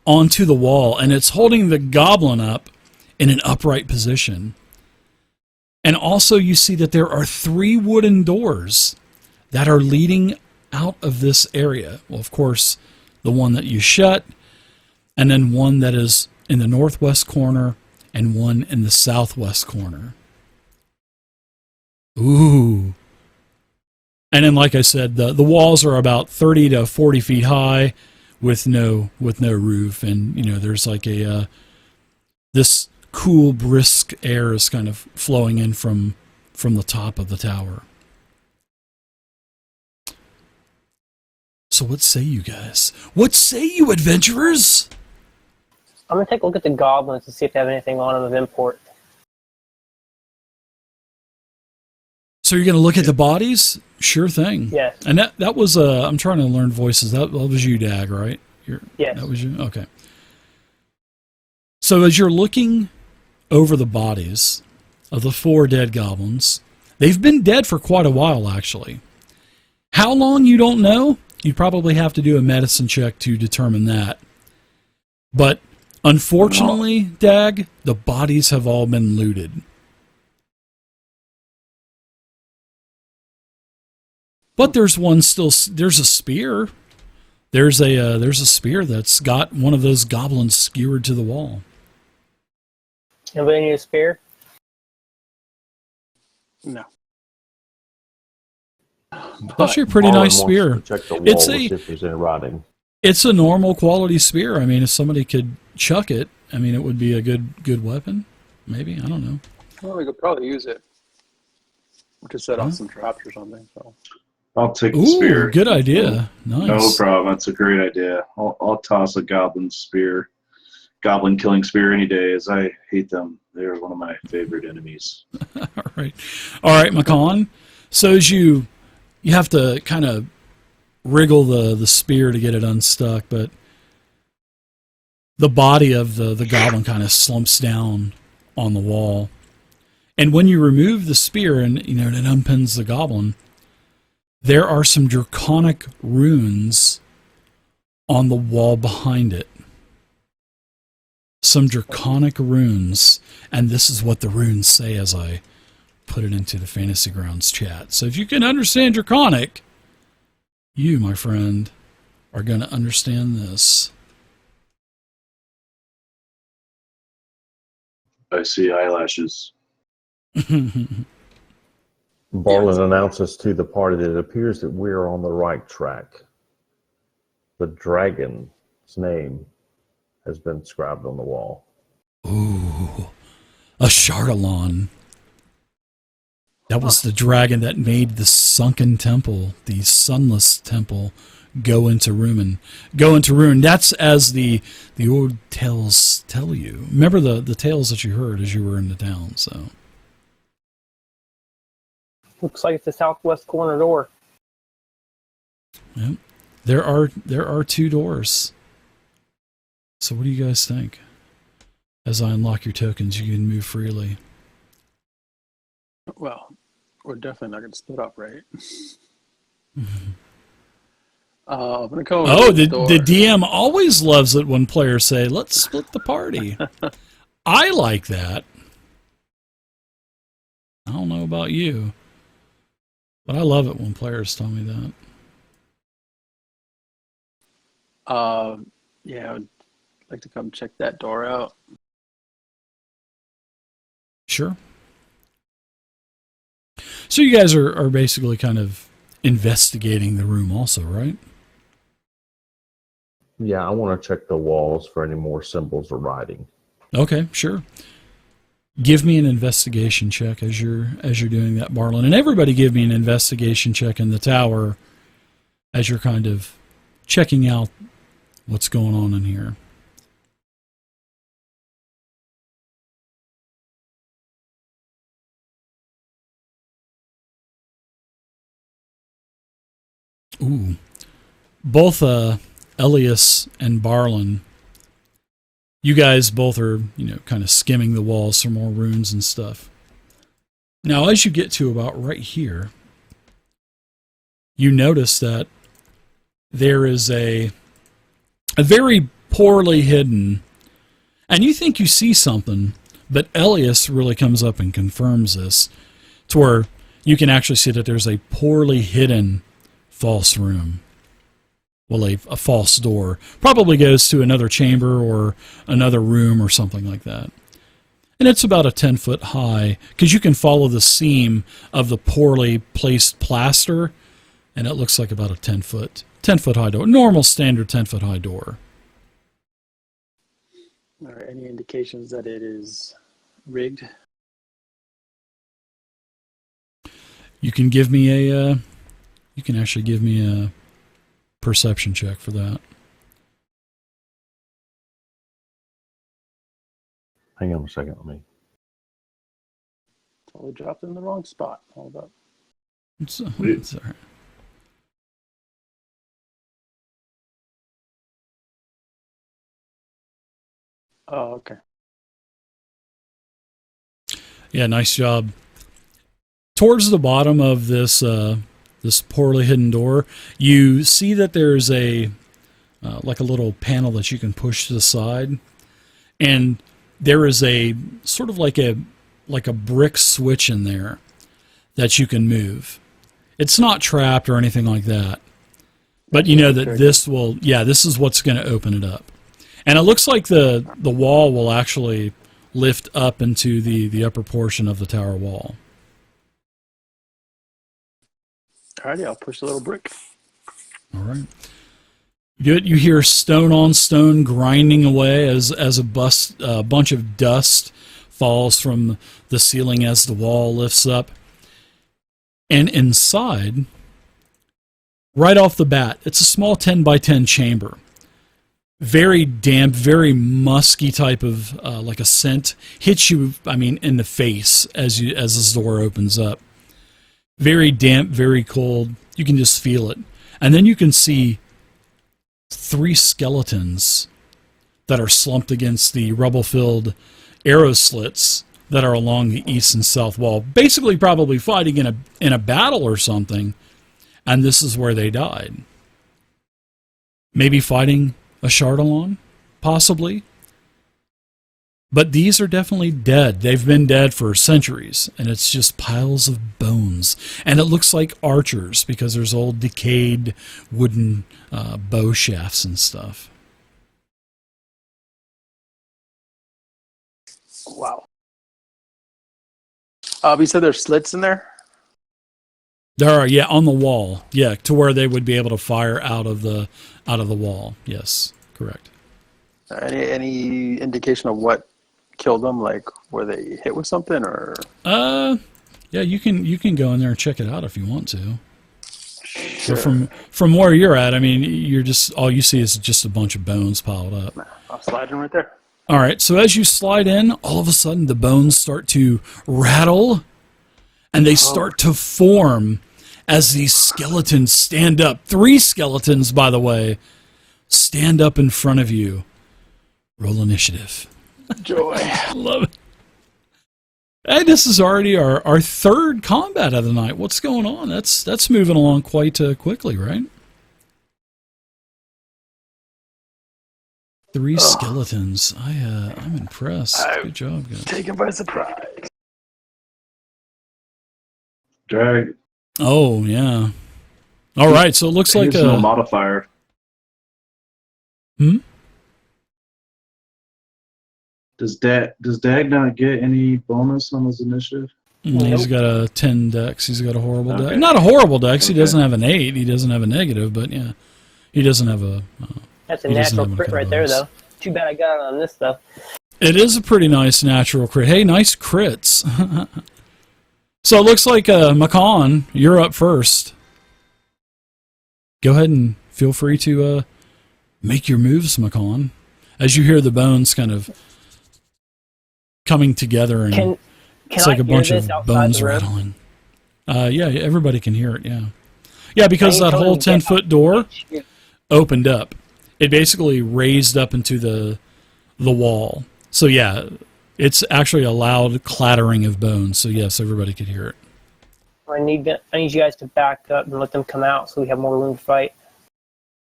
onto the wall, and it's holding the goblin up in an upright position. And also you see that there are 3 wooden doors that are leading out of this area. Well, of course, the one that you shut, and then one that is in the northwest corner, and one in the southwest corner. Ooh. And then, like I said, the walls are about 30 to 40 feet high with no roof. And, you know, there's like this cool, brisk air is kind of flowing in from the top of the tower. So what say you guys? What say you, adventurers? I'm going to take a look at the goblins to see if they have anything on them of import. So you're going to look at the bodies? Sure thing. Yes. And that was, I'm trying to learn voices. That was you, Dag, right? Yes. That was you? Okay. So as you're looking over the bodies of the 4 dead goblins, they've been dead for quite a while, actually. How long, you don't know. You probably have to do a medicine check to determine that. But unfortunately, Dag, the bodies have all been looted. But there's one still. There's a spear. There's a spear that's got one of those goblins skewered to the wall. Anybody need a spear? No. It's actually a pretty nice spear. It's a normal quality spear. I mean, if somebody could chuck it, I mean, it would be a good weapon. Maybe, I don't know. Well, we could probably use it to set off some traps or something. So. I'll take the spear. Good idea. Nice. No problem. That's a great idea. I'll toss a goblin spear, goblin killing spear any day, as I hate them. They're one of my favorite enemies. All right, Macan. So as you have to kind of wriggle the spear to get it unstuck, but the body of the goblin kind of slumps down on the wall. And when you remove the spear and it unpins the goblin, there are some draconic runes on the wall behind it. Some draconic runes, and this is what the runes say as I put it into the Fantasy Grounds chat. So if you can understand draconic, you, my friend, are going to understand this. I see eyelashes. Barlin announces to the party that it appears that we're on the right track. The dragon's name has been inscribed on the wall. Ooh, a Chardalon. That was the dragon that made the sunken temple, the sunless temple, go into ruin. That's as the old tales tell you. Remember the tales that you heard as you were in the town. So looks like it's the southwest corner door. Yep. There are 2 doors. So what do you guys think? As I unlock your tokens, you can move freely. Well, we're definitely not going to split up, right? I'm gonna go the DM always loves it when players say, "Let's split the party." I like that. I don't know about you, but I love it when players tell me that. Yeah, I would like to come check that door out. Sure. So you guys are basically kind of investigating the room also, right? Yeah, I want to check the walls for any more symbols or writing. Okay, sure. Give me an investigation check as you're doing that, Barlin. And everybody give me an investigation check in the tower as you're kind of checking out what's going on in here. Ooh. Both Elias and Barlin, you guys both are, kind of skimming the walls for more runes and stuff. Now, as you get to about right here, you notice that there is a very poorly hidden. And you think you see something, but Elias really comes up and confirms this, to where you can actually see that there's a poorly hidden false room. Well, a false door. Probably goes to another chamber or another room or something like that. And it's about a 10-foot high, because you can follow the seam of the poorly placed plaster, and it looks like about a 10-foot high door. Normal, standard 10-foot high door. Are there any indications that it is rigged? You can give me a. You can actually give me a perception check for that. Hang on a second, let me. Totally dropped in the wrong spot. Hold up. It's all right. Oh, okay. Yeah, nice job. Towards the bottom of this this poorly hidden door, you see that there's a like a little panel that you can push to the side, and there is a sort of like a brick switch in there that you can move. It's not trapped or anything like that, but you know that this will, yeah, this is what's going to open it up. And it looks like the wall will actually lift up into the upper portion of the tower wall. Alrighty, I'll push the little brick. All right. Good. You hear stone on stone grinding away as a bunch of dust falls from the ceiling as the wall lifts up. And inside, right off the bat, it's a small 10 by 10 chamber. Very damp, very musky type of like a scent hits you, I mean, in the face as this door opens up. Very damp, very cold. You can just feel it. And then you can see 3 skeletons that are slumped against the rubble-filled arrow slits that are along the east and south wall. Basically probably fighting in a battle or something. And this is where they died. Maybe fighting a Chardalon, possibly. But these are definitely dead. They've been dead for centuries, and it's just piles of bones. And it looks like archers, because there's old decayed wooden bow shafts and stuff. Wow. You said there's slits in there? There are, yeah, on the wall. Yeah, to where they would be able to fire out of the wall. Yes, correct. Any indication of what killed them? Like, were they hit with something, or? Yeah, you can go in there and check it out if you want to. Sure. But from where you're at, I mean, you're just, all you see is just a bunch of bones piled up. I'll slide in right there. All right, so as you slide in, all of a sudden the bones start to rattle, and they start to form as these skeletons stand up. 3 skeletons, by the way, stand up in front of you. Roll initiative. Joy. Love it. Hey, this is already our 3rd combat of the night. What's going on? That's moving along quite quickly, right? 3 skeletons. I'm impressed. Good job, guys. Taken by surprise. Drag. Oh yeah. All right, so it looks like There's no modifier. Does Dag not get any bonus on his initiative? He's got a 10 dex. He's got a horrible Okay. dex. Not a horrible dex. He Okay. doesn't have an 8. He doesn't have a negative, but yeah, he doesn't have a. That's a He doesn't natural have crit any right there, bonus. though. Too bad I got it on this stuff. It is a pretty nice natural crit. Hey, nice crits. So it looks like Macan, you're up first. Go ahead and feel free to make your moves, Macan, as you hear the bones kind of coming together, and Can it's I like a hear bunch this of outside bones the room? rattling. Yeah, everybody can hear it. Yeah, because Can you that whole totally get 10-foot door opened up. It basically raised up into the wall. So yeah, it's actually a loud clattering of bones. So yes, everybody could hear it. I need you guys to back up and let them come out so we have more room to fight.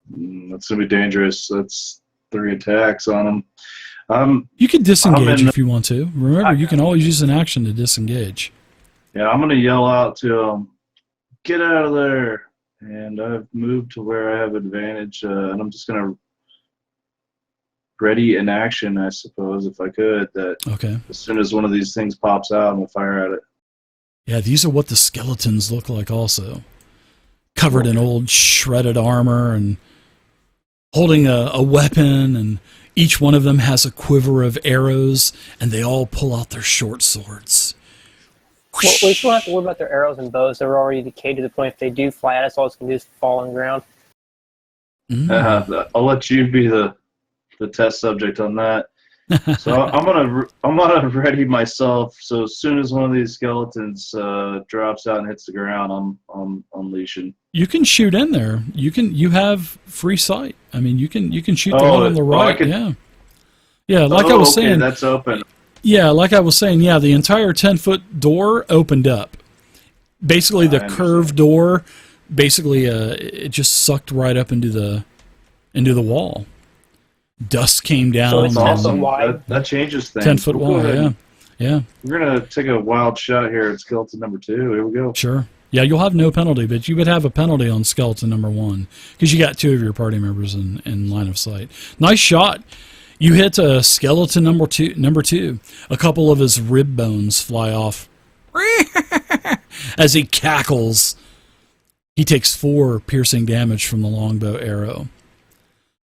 That's gonna be dangerous. 3 attacks on him. You can disengage I'm in- if you want to. Remember, you can always use an action to disengage. Yeah, I'm gonna yell out to him, "Get out of there!" And I've moved to where I have advantage, and I'm just gonna ready in action, I suppose, if I could. That Okay. as soon as one of these things pops out, I'm gonna fire at it. Yeah, these are what the skeletons look like also. Covered in old shredded armor and holding a weapon, and each one of them has a quiver of arrows, and they all pull out their short swords. Well, we still have to worry about their arrows and bows. They're already decayed to the point if they do fly at us, all it's going to do is fall on the ground. I'll let you be the test subject on that. So I'm gonna ready myself. So as soon as one of these skeletons drops out and hits the ground, I'm unleashing. You can shoot in there. You have free sight. I mean, you can shoot the one on the right. Yeah, like I was saying. That's open. Yeah, like I was saying. Yeah, the entire 10-foot door opened up. Basically, the curved door. Basically, it just sucked right up into the wall. Dust came down. So it's Awesome. wide. That changes things. 10-foot We'll go wide. ahead Yeah, and- We're gonna take a wild shot here at skeleton number 2. Here we go. sure. Yeah, you'll have no penalty, but you would have a penalty on skeleton number 1 because you got 2 of your party members in line of sight. Nice shot. You hit skeleton number two. A couple of his rib bones fly off as he cackles. He takes 4 piercing damage from the longbow arrow.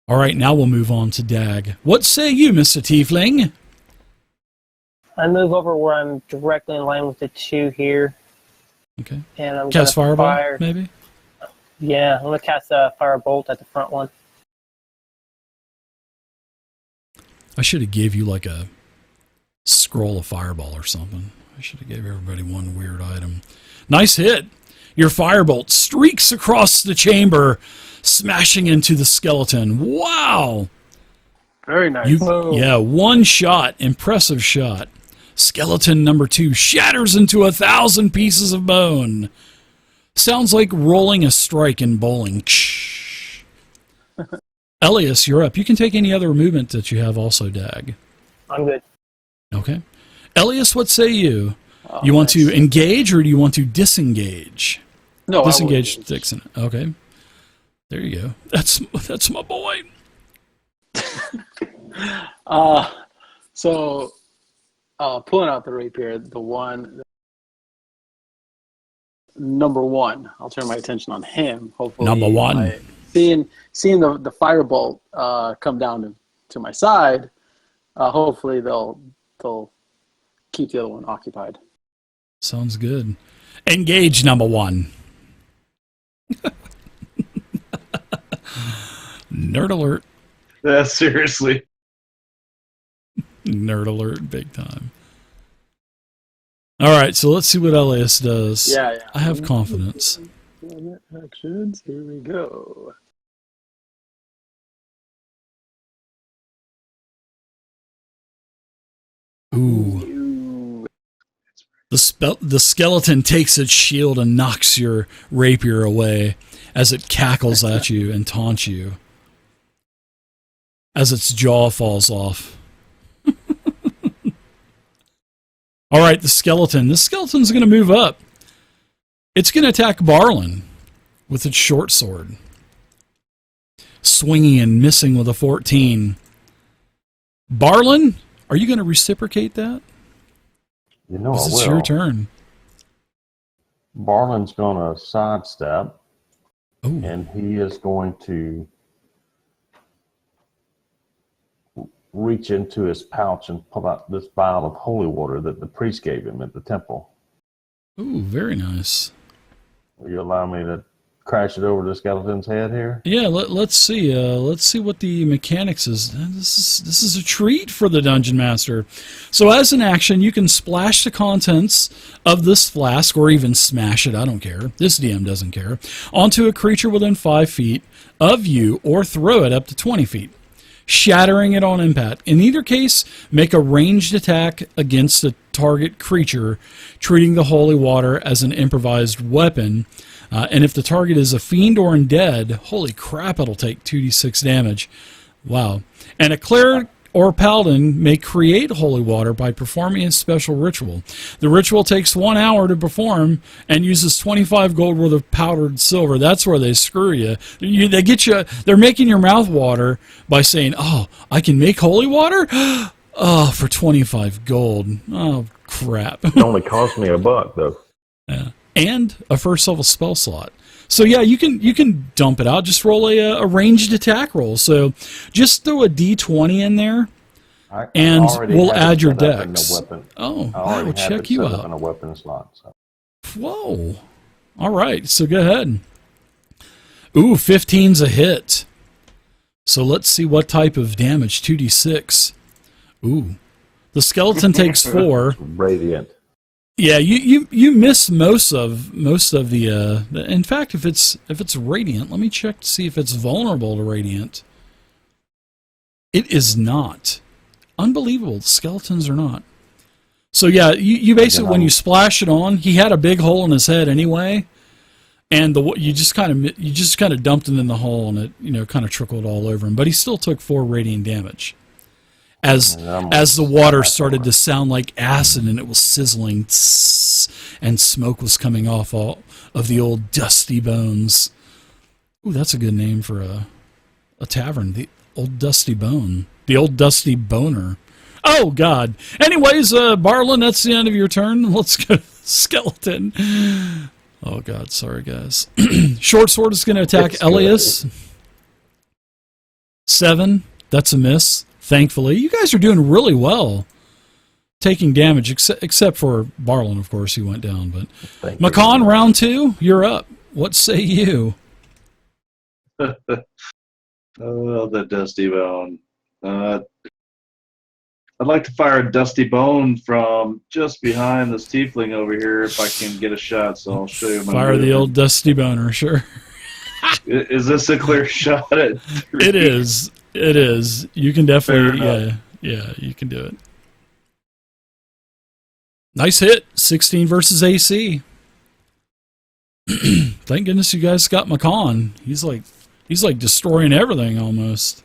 All right, now we'll move on to Dag. What say you, Mr. Tiefling? I move over where I'm directly in line with the 2 here. Okay. And I'm Cast gonna fireball, fire. maybe? Yeah, I'm going to cast a firebolt at the front one. I should have gave you like a scroll of fireball or something. I should have gave everybody one weird item. Nice hit. Your firebolt streaks across the chamber, smashing into the skeleton. Wow. Very nice. Yeah, one shot. Impressive shot. Skeleton number 2 shatters into 1,000 pieces of bone. Sounds like rolling a strike in bowling. Elias, you're up. You can take any other movement that you have also, Dag. I'm good. Okay. Elias, what say you? You want to engage or do you want to disengage? No, Disengage, Dixon. Okay. There you go. That's my boy. So, pulling out the rapier, the one, number 1. I'll turn my attention on him. Hopefully, Number 1. Seeing the firebolt come down to my side, hopefully they'll keep the other one occupied. Sounds good. Engage, number 1. Nerd alert. Yeah, seriously. Nerd alert, big time. All right, so let's see what Elias does. Yeah. I have confidence. Actions. Here we go. Ooh. The skeleton takes its shield and knocks your rapier away as it cackles at you and taunts you. As its jaw falls off. All right, the skeleton. This skeleton's going to move up. It's going to attack Barlin with its short sword. Swinging and missing with a 14. Barlin, are you going to reciprocate that? You know I It's will. your turn. Barlin's going to sidestep, Oh, and he is going to reach into his pouch and pull out this vial of holy water that the priest gave him at the temple. ooh, very nice. Will you allow me to crash it over the skeleton's head here? Yeah, let's see. Let's see what the mechanics is. This is a treat for the dungeon master. So as an action, you can splash the contents of this flask, or even smash it. I don't care. This DM doesn't care. Onto a creature within 5 feet of you, or throw it up to 20 feet, shattering it on impact. In either case, make a ranged attack against the target creature, treating the holy water as an improvised weapon. And if the target is a fiend or undead, holy crap, it'll take 2d6 damage. Wow. And a cleric or paladin may create holy water by performing a special ritual. The ritual takes 1 hour to perform and uses 25 gold worth of powdered silver. That's where they screw you. They get you. They're making your mouth water by saying, "Oh, I can make holy water." Oh, for 25 gold. Oh, crap. It only cost me $1 though. Yeah. And a first level spell slot. So yeah, you can dump it out. Just roll a ranged attack roll. So just throw a d20 in there, and we'll add your dex. Oh, wow! Check you out. On a weapon slot. So. Whoa! All right, so go ahead. Ooh, 15's a hit. So let's see what type of damage. 2d6. Ooh, the skeleton takes 4. Radiant. Yeah, you miss most of the. In fact, if it's radiant, let me check to see if it's vulnerable to radiant. It is not. Unbelievable. Skeletons are not. So yeah, you basically when you splash it on, he had a big hole in his head anyway, and you just kind of dumped it in the hole, and it kind of trickled all over him. But he still took 4 radiant damage. As the water started to sound like acid and it was sizzling, and smoke was coming off all of the old dusty bones. Ooh, that's a good name for a tavern. The old dusty bone. The old dusty boner. Oh, God. Anyways, Barlin, that's the end of your turn. Let's go skeleton. Oh, God. Sorry, guys. Short sword is going to attack Elias. 7. That's a miss. Thankfully, you guys are doing really well, taking damage, except for Barlin, of course, he went down. But Macan, round 2, you're up. What say you? Oh, the dusty bone. I'd like to fire a dusty bone from just behind this tiefling over here if I can get a shot. So I'll show you. Fire the old dusty boner, sure. Is this a clear shot at 3? It is. It is. You can definitely, yeah, you can do it. Nice hit. 16 versus AC. Thank goodness you guys got Macan. He's like destroying everything almost.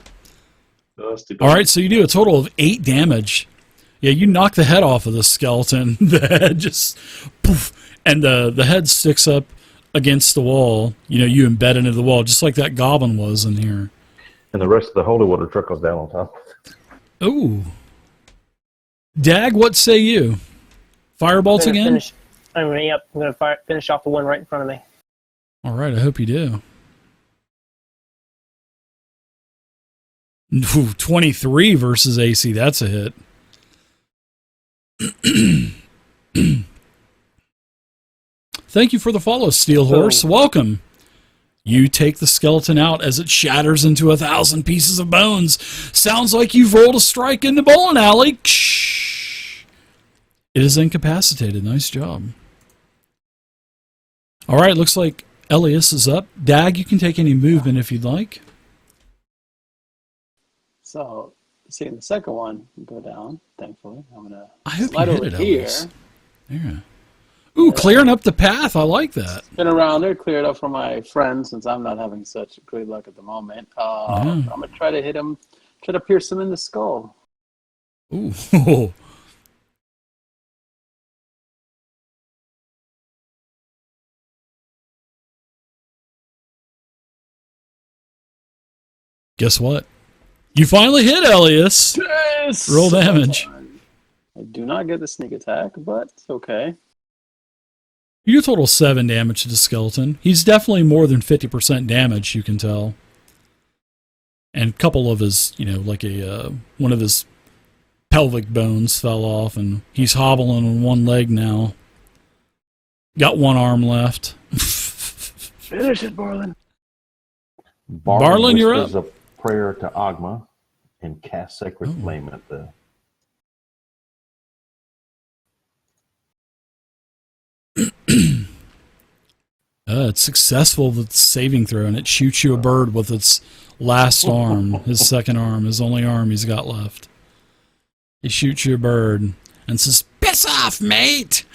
All right, so you do a total of 8 damage. Yeah, you knock the head off of the skeleton. The head just poof, and the head sticks up against the wall. You embed into the wall, just like that goblin was in here. And the rest of the holy water trickles down on top. Ooh. Dag, what say you? Firebolts again? I'm going to finish off the one right in front of me. All right, I hope you do. Ooh, 23 versus AC. That's a hit. Thank you for the follow, Steel Horse. Welcome. You take the skeleton out as it shatters into 1,000 pieces of bones. Sounds like you've rolled a strike in the bowling alley. It is incapacitated. Nice job. All right, looks like Elias is up. Dag, you can take any movement if you'd like. So, seeing the second one go down, thankfully, I'm going I to hope slide you over hit it, here. Elias. Yeah. Ooh, clearing up the path. I like that. Spin around there, clear it up for my friend since I'm not having such great luck at the moment. I'm going to try to hit him, try to pierce him in the skull. Ooh. Guess what? You finally hit Elias. Yes! Roll damage. I do not get the sneak attack, but it's okay. You do total 7 damage to the skeleton. He's definitely more than 50% damage, you can tell. And a couple of his, like one of his pelvic bones fell off, and he's hobbling on one leg now. Got one arm left. Finish it, Barlin. Barlin, you're up. A prayer to Agma and cast Sacred Flame at the... It's successful with saving throw, and it shoots you a bird with its last arm, his second arm, his only arm he's got left. He shoots you a bird and says, "Piss off, mate!"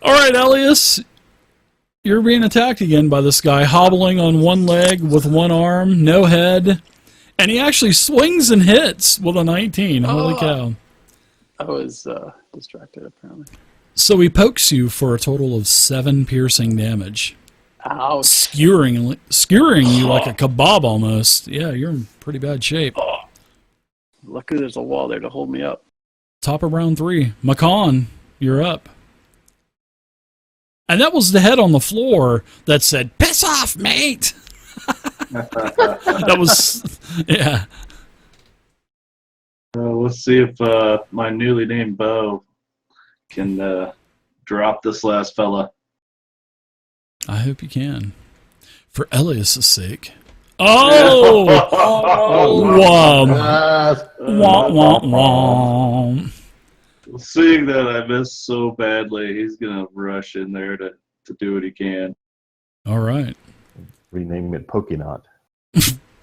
All right, Elias, you're being attacked again by this guy, hobbling on one leg with one arm, no head. And he actually swings and hits with a 19. Holy cow. I was distracted, apparently. So he pokes you for a total of 7 piercing damage. Ouch. Skewering you like a kebab almost. Yeah, you're in pretty bad shape. Luckily, there's a wall there to hold me up. Top of round 3. Macan, you're up. And that was the head on the floor that said, "Piss off, mate!" That was, yeah. Let's see if my newly named Bo can drop this last fella. I hope you can. For Elias's sake. Oh! Womp. Womp, womp. Seeing that I missed so badly, he's going to rush in there to do what he can. All right. Rename it Pokenot.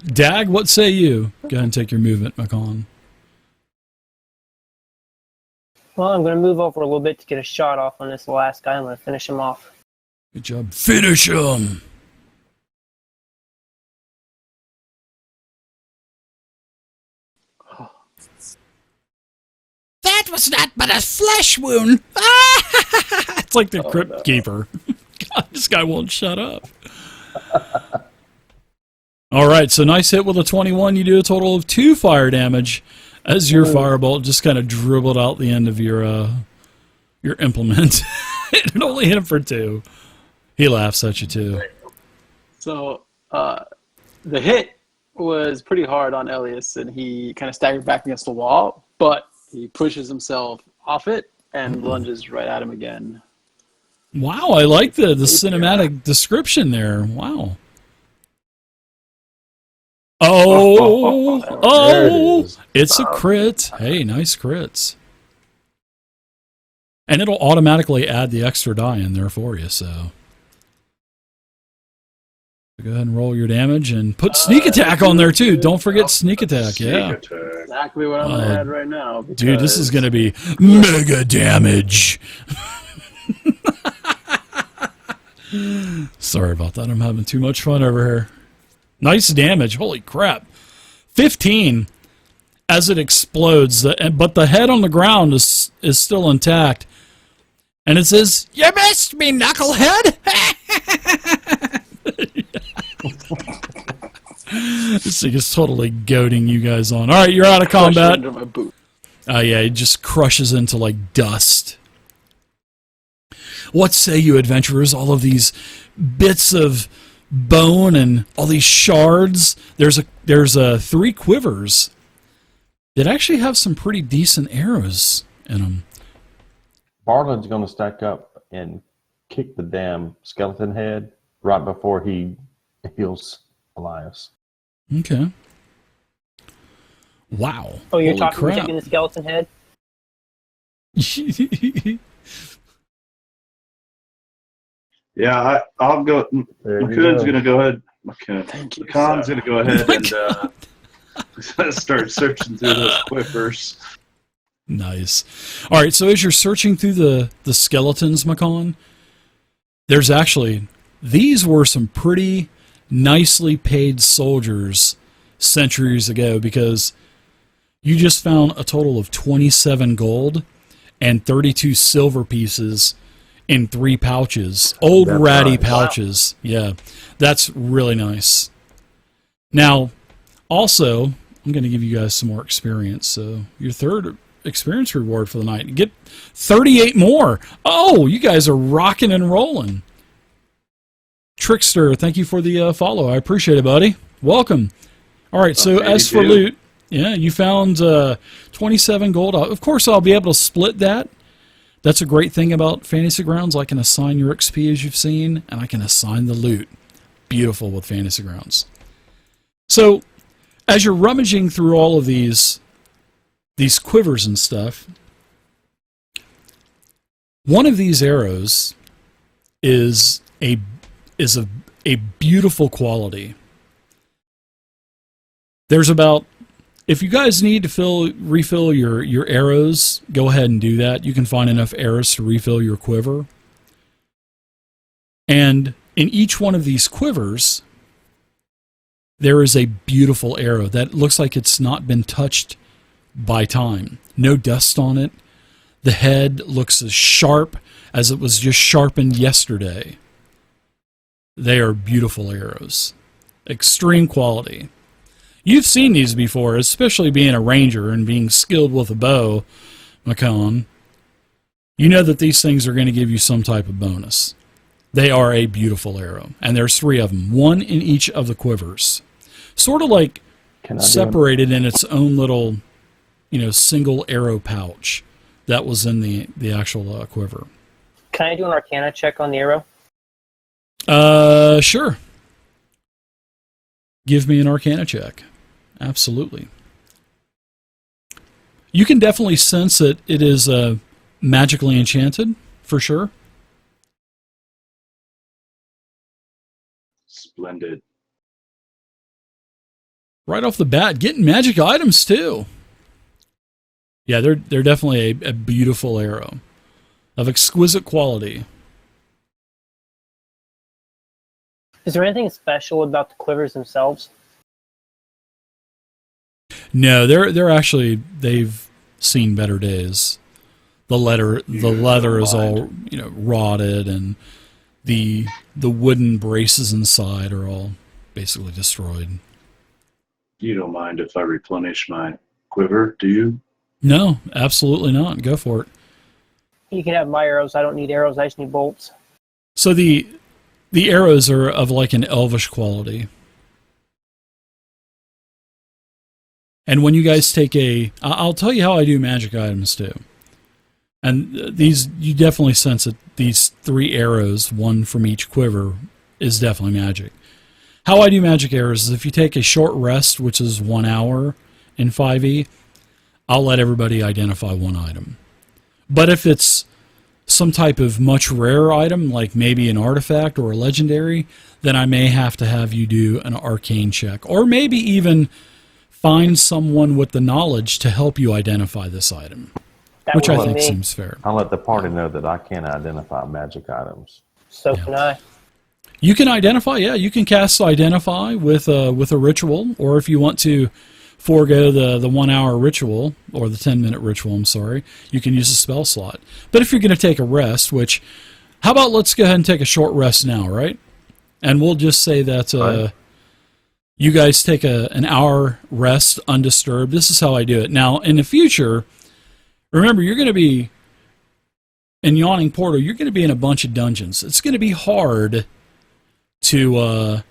Dag, what say you? Go ahead and take your movement, Macan. Well, I'm going to move over a little bit to get a shot off on this last guy. I'm going to finish him off. Good job. Finish him! That was not but a flesh wound! It's like the Crypt Keeper. God, this guy won't shut up. All right, so nice hit with a 21. You do a total of 2 fire damage as your firebolt just kind of dribbled out the end of your implement. It only hit him for 2. He laughs at you too. So the hit was pretty hard on Elias, and he kind of staggered back against the wall, but he pushes himself off it and lunges right at him again. Wow, I like the cinematic description there. Wow. Oh, it's a crit. Hey, nice crits. And it'll automatically add the extra die in there for you, so. Go ahead and roll your damage and put sneak attack on there too. Don't forget sneak attack, yeah. Exactly what I'm going to add right now. Dude, this is going to be mega damage. Sorry about that. I'm having too much fun over here. Nice damage. Holy crap. 15 as it explodes, but the head on the ground is still intact. And it says, "You missed me, knucklehead!" This thing is totally goading you guys on. All right, you're out of combat. Under my boot. Yeah, it just crushes into like dust. What say you, adventurers? All of these bits of bone and all these shards. There's 3 quivers that actually have some pretty decent arrows in them. Bartlett's going to stack up and kick the damn skeleton head right before he heals Elias. Okay. Wow. Oh, you're Holy talking crap. about kicking the skeleton head? Yeah, I'll go. McCoon's going to go ahead. Thank you. McConn's going to go ahead and start searching through those quivers. Nice. All right, so as you're searching through the skeletons, Macan, there's actually, these were some pretty nicely paid soldiers centuries ago, because you just found a total of 27 gold and 32 silver pieces in 3 pouches. Old That's ratty nice. pouches. Wow. Yeah, that's really nice. Now, also, I'm going to give you guys some more experience. So your third experience reward for the night. Get 38 more. Oh, you guys are rocking and rolling. Trickster, thank you for the follow. I appreciate it, buddy. Welcome. All right, so as for loot, yeah, you found 27 gold. Of course, I'll be able to split that. That's a great thing about Fantasy Grounds. I can assign your XP, as you've seen, and I can assign the loot. Beautiful with Fantasy Grounds. So, as you're rummaging through all of these quivers and stuff, one of these arrows is a beautiful quality. There's about, if you guys need to refill your arrows, go ahead and do that. You can find enough arrows to refill your quiver. And in each one of these quivers, there is a beautiful arrow that looks like it's not been touched by time. No dust on it. The head looks as sharp as it was just sharpened yesterday. They are beautiful arrows. Extreme quality. You've seen these before, especially being a ranger and being skilled with a bow, McCon. You know that these things are going to give you some type of bonus. They are a beautiful arrow. And there's 3 of them. 1 in each of the quivers. Sort of like separated in its own little, single arrow pouch that was in the actual quiver. Can I do an Arcana check on the arrow? Sure. Give me an Arcana check. Absolutely. You can definitely sense that it is magically enchanted, for sure. Splendid. Right off the bat, getting magic items too. Yeah, they're definitely a beautiful arrow of exquisite quality. Is there anything special about the quivers themselves? No, they're actually, they've seen better days. The leather is all rotted, and the wooden braces inside are all basically destroyed. You don't mind if I replenish my quiver, do you? No, absolutely not. Go for it. You can have my arrows. I don't need arrows. I just need bolts. So the arrows are of like an elvish quality. And when you guys take I'll tell you how I do magic items too. And these, you definitely sense that these 3 arrows, 1 from each quiver, is definitely magic. How I do magic arrows is if you take a short rest, which is 1 hour in 5e, I'll let everybody identify 1 item. But if it's some type of much rarer item, like maybe an artifact or a legendary, then I may have to have you do an arcane check. Or maybe even find someone with the knowledge to help you identify this item. Which I think seems fair. I'll let the party know that I can identify magic items. So can I. You can identify, yeah. You can cast Identify with a ritual, or if you want to forego the 1 hour ritual, or the 10-minute ritual, I'm sorry, you can use a spell slot. But if you're going to take a rest, which, how about let's go ahead and take a short rest now, right? And we'll just say that Right. You guys take an hour rest undisturbed. This is how I do it. Now, in the future, remember, you're going to be in Yawning Portal, you're going to be in a bunch of dungeons. It's going to be hard to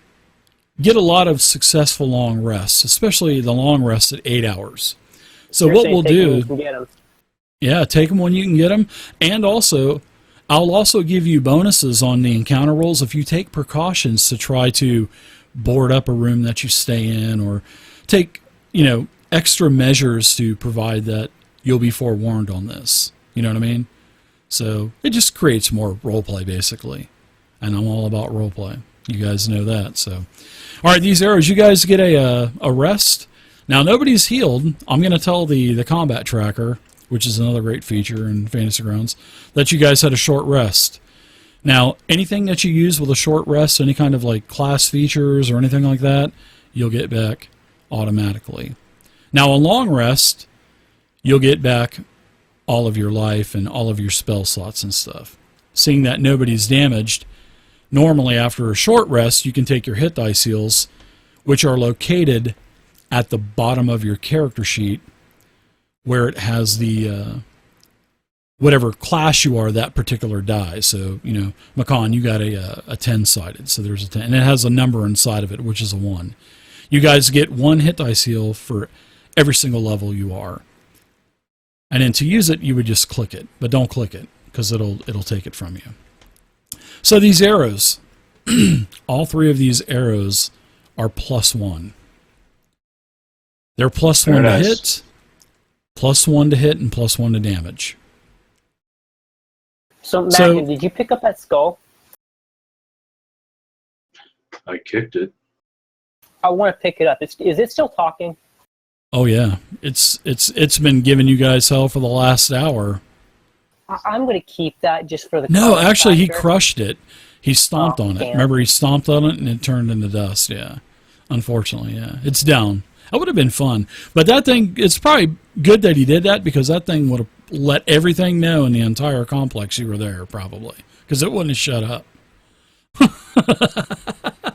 get a lot of successful long rests, especially the long rests at 8 hours. So You're what saying we'll take them when do, you can get them. yeah, take them when you can get them, and also I'll also give you bonuses on the encounter rolls if you take precautions to try to board up a room that you stay in, or take extra measures to provide that you'll be forewarned on this. You know what I mean? So it just creates more roleplay, basically. And I'm all about roleplay. You guys know that. So, all right, these arrows, you guys get a rest. Now, nobody's healed. I'm going to tell the combat tracker, which is another great feature in Fantasy Grounds, that you guys had a short rest. Now, anything that you use with a short rest, any kind of like class features or anything like that, you'll get back automatically. Now, a long rest, you'll get back all of your life and all of your spell slots and stuff. Seeing that nobody's damaged, normally after a short rest, you can take your hit dice heals, which are located at the bottom of your character sheet, where it has the whatever class you are, that particular die. So, Macon, you got a 10-sided, so there's a 10. And it has a number inside of it, which is a 1. You guys get 1 hit dice heal for every single level you are. And then to use it, you would just click it. But don't click it, because it'll take it from you. So these arrows, all 3 of these arrows are +1. They're +1 to hit, +1 to hit, and +1 to damage. So, Matthew, did you pick up that skull? I kicked it. I want to pick it up. Is it still talking? Oh yeah, it's been giving you guys hell for the last hour. I'm going to keep that just for the. No, actually, he factor. crushed it. He stomped on it. damn. Remember, he stomped on it and it turned into dust. Yeah, unfortunately, yeah, it's down. That would have been fun, but that thing. It's probably good that he did that because that thing would have let everything know in the entire complex you were there, probably, because it wouldn't have shut up.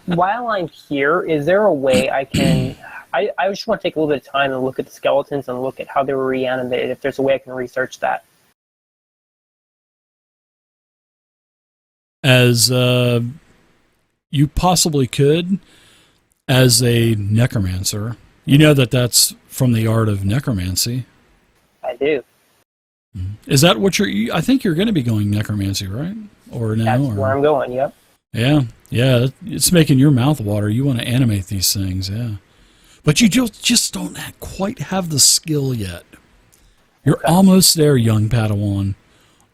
While I'm here, is there a way I can... I just want to take a little bit of time and look at the skeletons and look at how they were reanimated, if there's a way I can research that. As you possibly could, as a necromancer. You know that's from the art of necromancy. I do. Is that what I think you're going to be going necromancy, right? Or no? That's where I'm going, yep. Yeah, it's making your mouth water. You want to animate these things, yeah. But you just don't quite have the skill yet. You're almost there, young Padawan.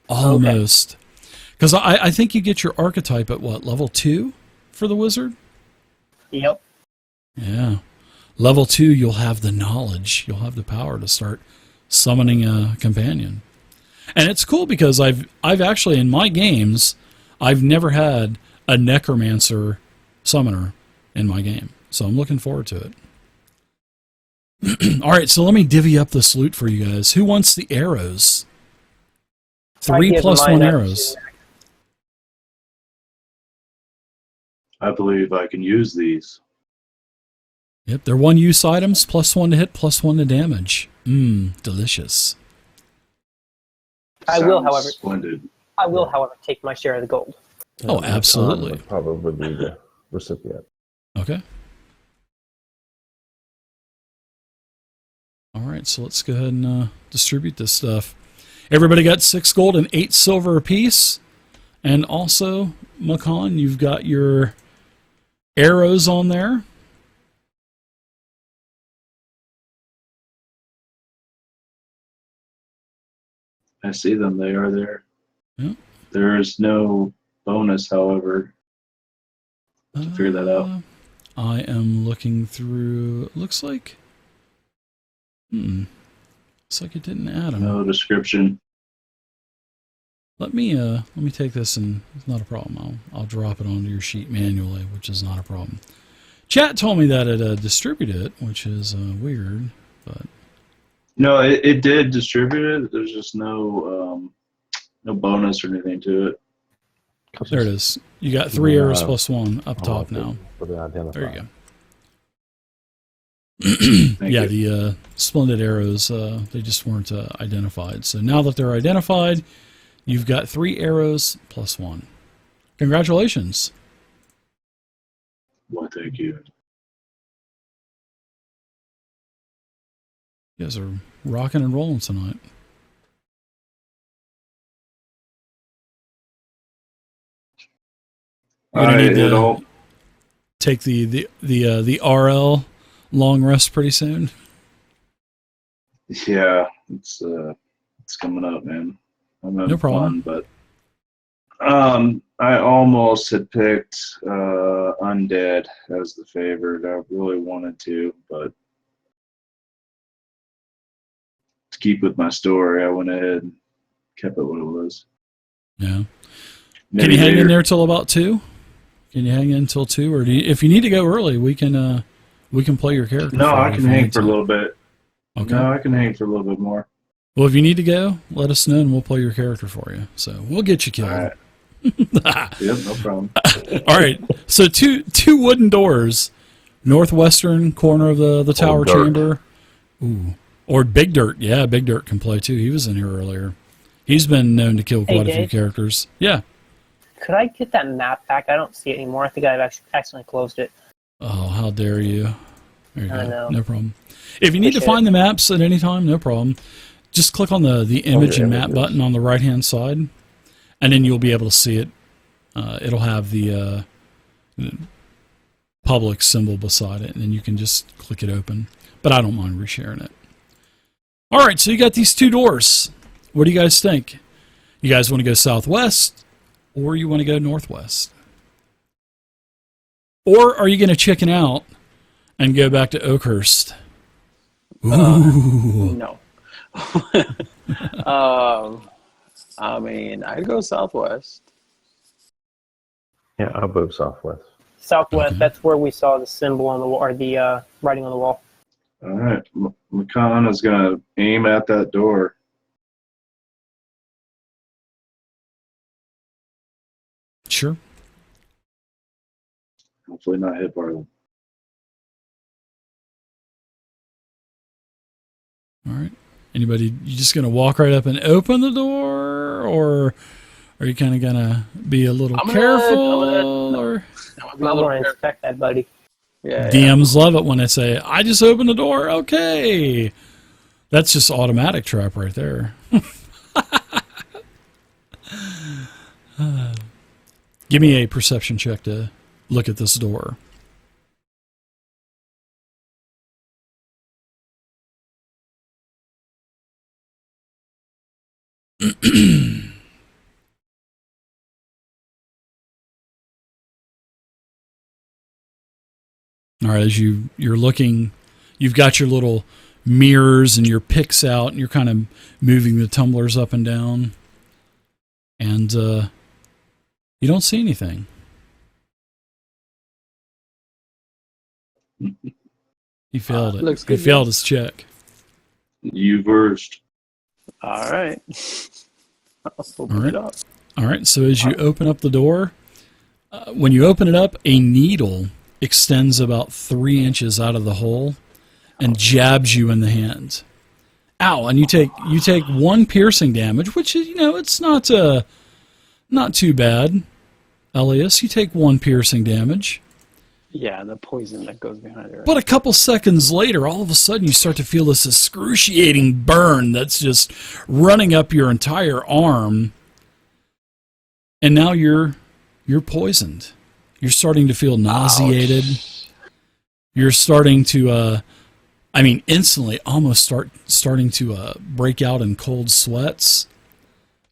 Almost. Because I think you get your archetype at what, level 2 for the wizard? Yep. Yeah. Level 2, you'll have the knowledge. You'll have the power to start summoning a companion. And it's cool because I've actually, in my games, I've never had a necromancer summoner in my game. So I'm looking forward to it. All right, so let me divvy up this loot for you guys. Who wants the arrows? 3 plus 1 arrows. I believe I can use these. Yep, they're 1-use items, plus 1 to hit, plus 1 to damage. Delicious. I will, Splendid. however, take my share of the gold. Oh, absolutely. Would probably be the recipient. Okay. All right, so let's go ahead and distribute this stuff. Everybody got 6 gold and 8 silver apiece. And also, Makan, you've got your arrows on there. I see them. They are there. Yep. There is no bonus, however, to figure that out. I am looking through. It looks like. Looks like it didn't add them. No description. Let me take this, and it's not a problem. I'll drop it onto your sheet manually, which is not a problem. Chat told me that it distributed it, which is weird, but. No, it did distribute it. There's just no bonus or anything to it. There it is. You got 3 arrows plus 1 up top now. For the identifier. There you go. Thank yeah, you. the splendid arrows, they just weren't identified. So now that they're identified, you've got 3 arrows plus 1. Congratulations. Well, thank you. You guys are rocking and rolling tonight. You're gonna need to take the RL long rest pretty soon. Yeah, it's coming up, man. I'm having No problem. fun, but I almost had picked Undead as the favorite. I really wanted to, but to keep with my story, I went ahead and kept it what it was. Yeah. Maybe Can you hang in later. there till about 2? Can you hang in till 2, or if you need to go early, we can play your character. No, for you I if can you hang need for a to. little bit. Okay. No, I can hang for a little bit more. Well, if you need to go, let us know and we'll play your character for you. So we'll get you killed. All right. Yep, no problem. All right. So two wooden doors, northwestern corner of the tower Dirt. chamber. Ooh. Or Big Dirt. Yeah, Big Dirt can play too. He was in here earlier. He's been known to kill quite a few Dave? characters. Yeah. Could I get that map back? I don't see it anymore. I think I've actually accidentally closed it. Oh, how dare you. There you I go. know. No problem. If you need to Appreciate find it. the maps at any time, no problem. Just click on the image and map button on the right-hand side, and then you'll be able to see it. It'll have the public symbol beside it, and then you can just click it open. But I don't mind resharing it. All right, so you got these 2 doors. What do you guys think? You guys want to go southwest, or you want to go northwest? Or are you going to chicken out and go back to Oakhurst? Ooh. No. I mean, I'd go southwest. Yeah, I'll move southwest. Southwest. Okay. That's where we saw the symbol on the wall, or the writing on the wall. All right. McCon is going to aim at that door. Sure. Hopefully not hit Barley. All right. Anybody, you just going to walk right up and open the door, or are you kind of going to be a little careful? Or I'm going to inspect that, buddy. Yeah. DMs love it when I say, I just opened the door. Okay. That's just automatic trap right there. Give me a perception check to look at this door. All right, as you're looking, you've got your little mirrors and your picks out, and you're kind of moving the tumblers up and down, and you don't see anything. He failed it. Looks He good, failed his check. You versed. All right. I'll open it up. All right, so as you open up the door, when you open it up, a needle extends about 3 inches out of the hole and jabs you in the hand. Ow! And you take 1 piercing damage, which is, it's not too bad. Elias, you take 1 piercing damage. Yeah, the poison that goes behind it. Right? But a couple seconds later, all of a sudden, you start to feel this excruciating burn that's just running up your entire arm, and now you're poisoned. You're starting to feel nauseated. Ouch. You're starting to, instantly almost starting to break out in cold sweats.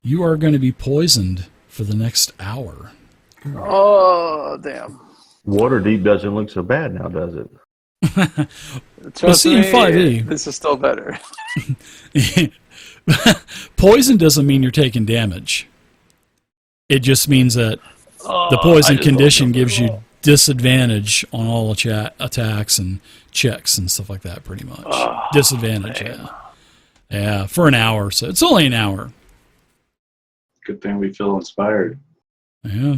You are going to be poisoned for the next hour. Oh, damn. Waterdeep doesn't look so bad now, does it? Trust see, me, in 5e, this is still better. Poison doesn't mean you're taking damage. It just means that the poison condition gives you disadvantage on all attacks and checks and stuff like that, pretty much. Disadvantage, man. Yeah, for an hour. So it's only an hour. Good thing we feel inspired. Yeah,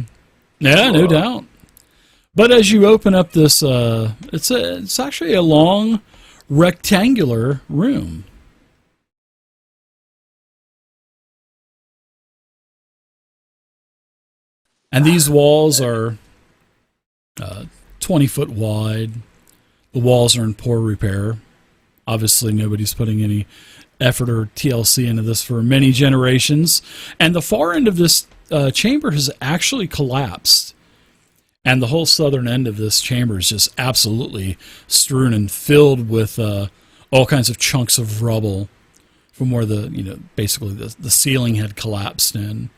no doubt. But as you open up this, it's actually a long, rectangular room. And these walls are 20 foot wide. The walls are in poor repair. Obviously, nobody's putting any effort or TLC into this for many generations. And the far end of this chamber has actually collapsed. And the whole southern end of this chamber is just absolutely strewn and filled with all kinds of chunks of rubble from where basically the ceiling had collapsed in.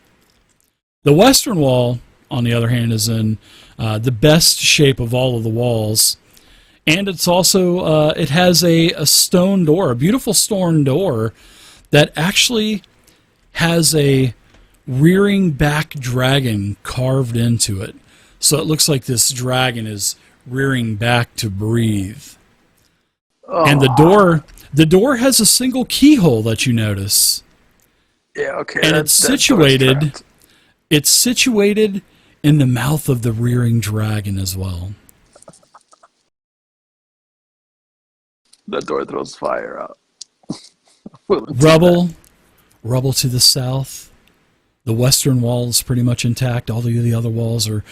The western wall, on the other hand, is in the best shape of all of the walls. And it's also, it has a stone door, a beautiful stone door that actually has a rearing back dragon carved into it. So it looks like this dragon is rearing back to breathe. Oh. And the door has a single keyhole that you notice. Yeah, okay. And it's situated in the mouth of the rearing dragon as well. That door throws fire out. Rubble to the south. The western wall is pretty much intact. All the other walls are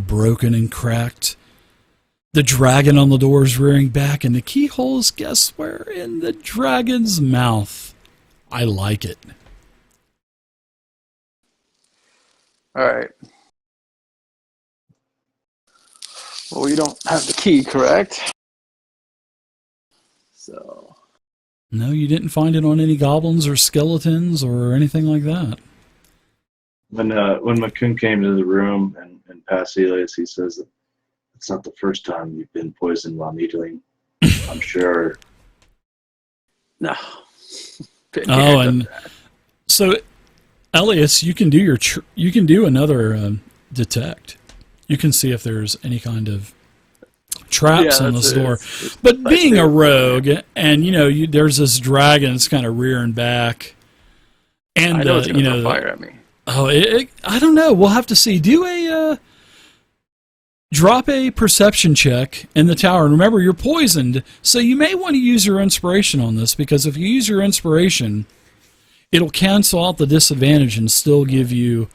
broken and cracked. The dragon on the door is rearing back, and the keyhole is, guess where? In the dragon's mouth. I like it. All right. Well, we don't have the key, correct? So. No, you didn't find it on any goblins or skeletons or anything like that. When McCoon came to the room and passed Elias, he says, "It's not the first time you've been poisoned while needling. I'm sure." No. And so, Elias, you can do you can do another detect. You can see if there's any kind of traps on this door. It's But my being a favorite. rogue, and there's this dragon that's kind of rearing back, and I know it's going to the, throw fire at me. oh, I don't know. We'll have to see. Drop a perception check in the tower, and remember you're poisoned, so you may want to use your inspiration on this, because if you use your inspiration, it'll cancel out the disadvantage and still give you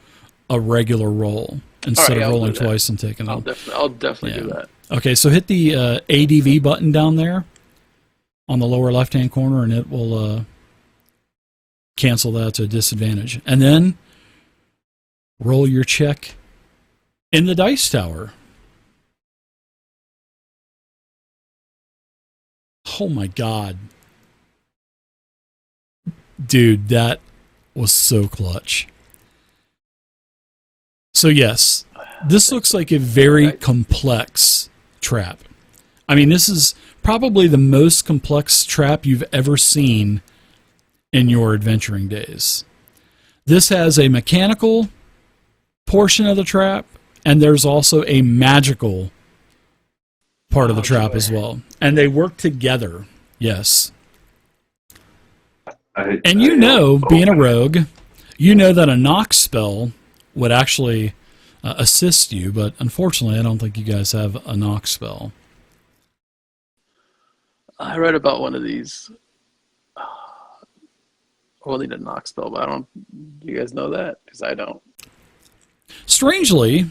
a regular roll instead of I'll rolling do that. twice and taking I'll them. definitely do that. Okay, so hit the ADV button down there on the lower left-hand corner, and it will cancel that to a disadvantage. And then roll your check in the dice tower. Oh my God. Dude, that was so clutch. So yes, this looks like a very complex trap. I mean, this is probably the most complex trap you've ever seen in your adventuring days. This has a mechanical portion of the trap, and there's also a magical part of the trap as well. And they work together. Yes. And being a rogue, you know that a knock spell would actually assist you, but unfortunately I don't think you guys have a knock spell. I read about one of these. We'll need a knock spell, but I don't. Do you guys know that? Because I don't. Strangely,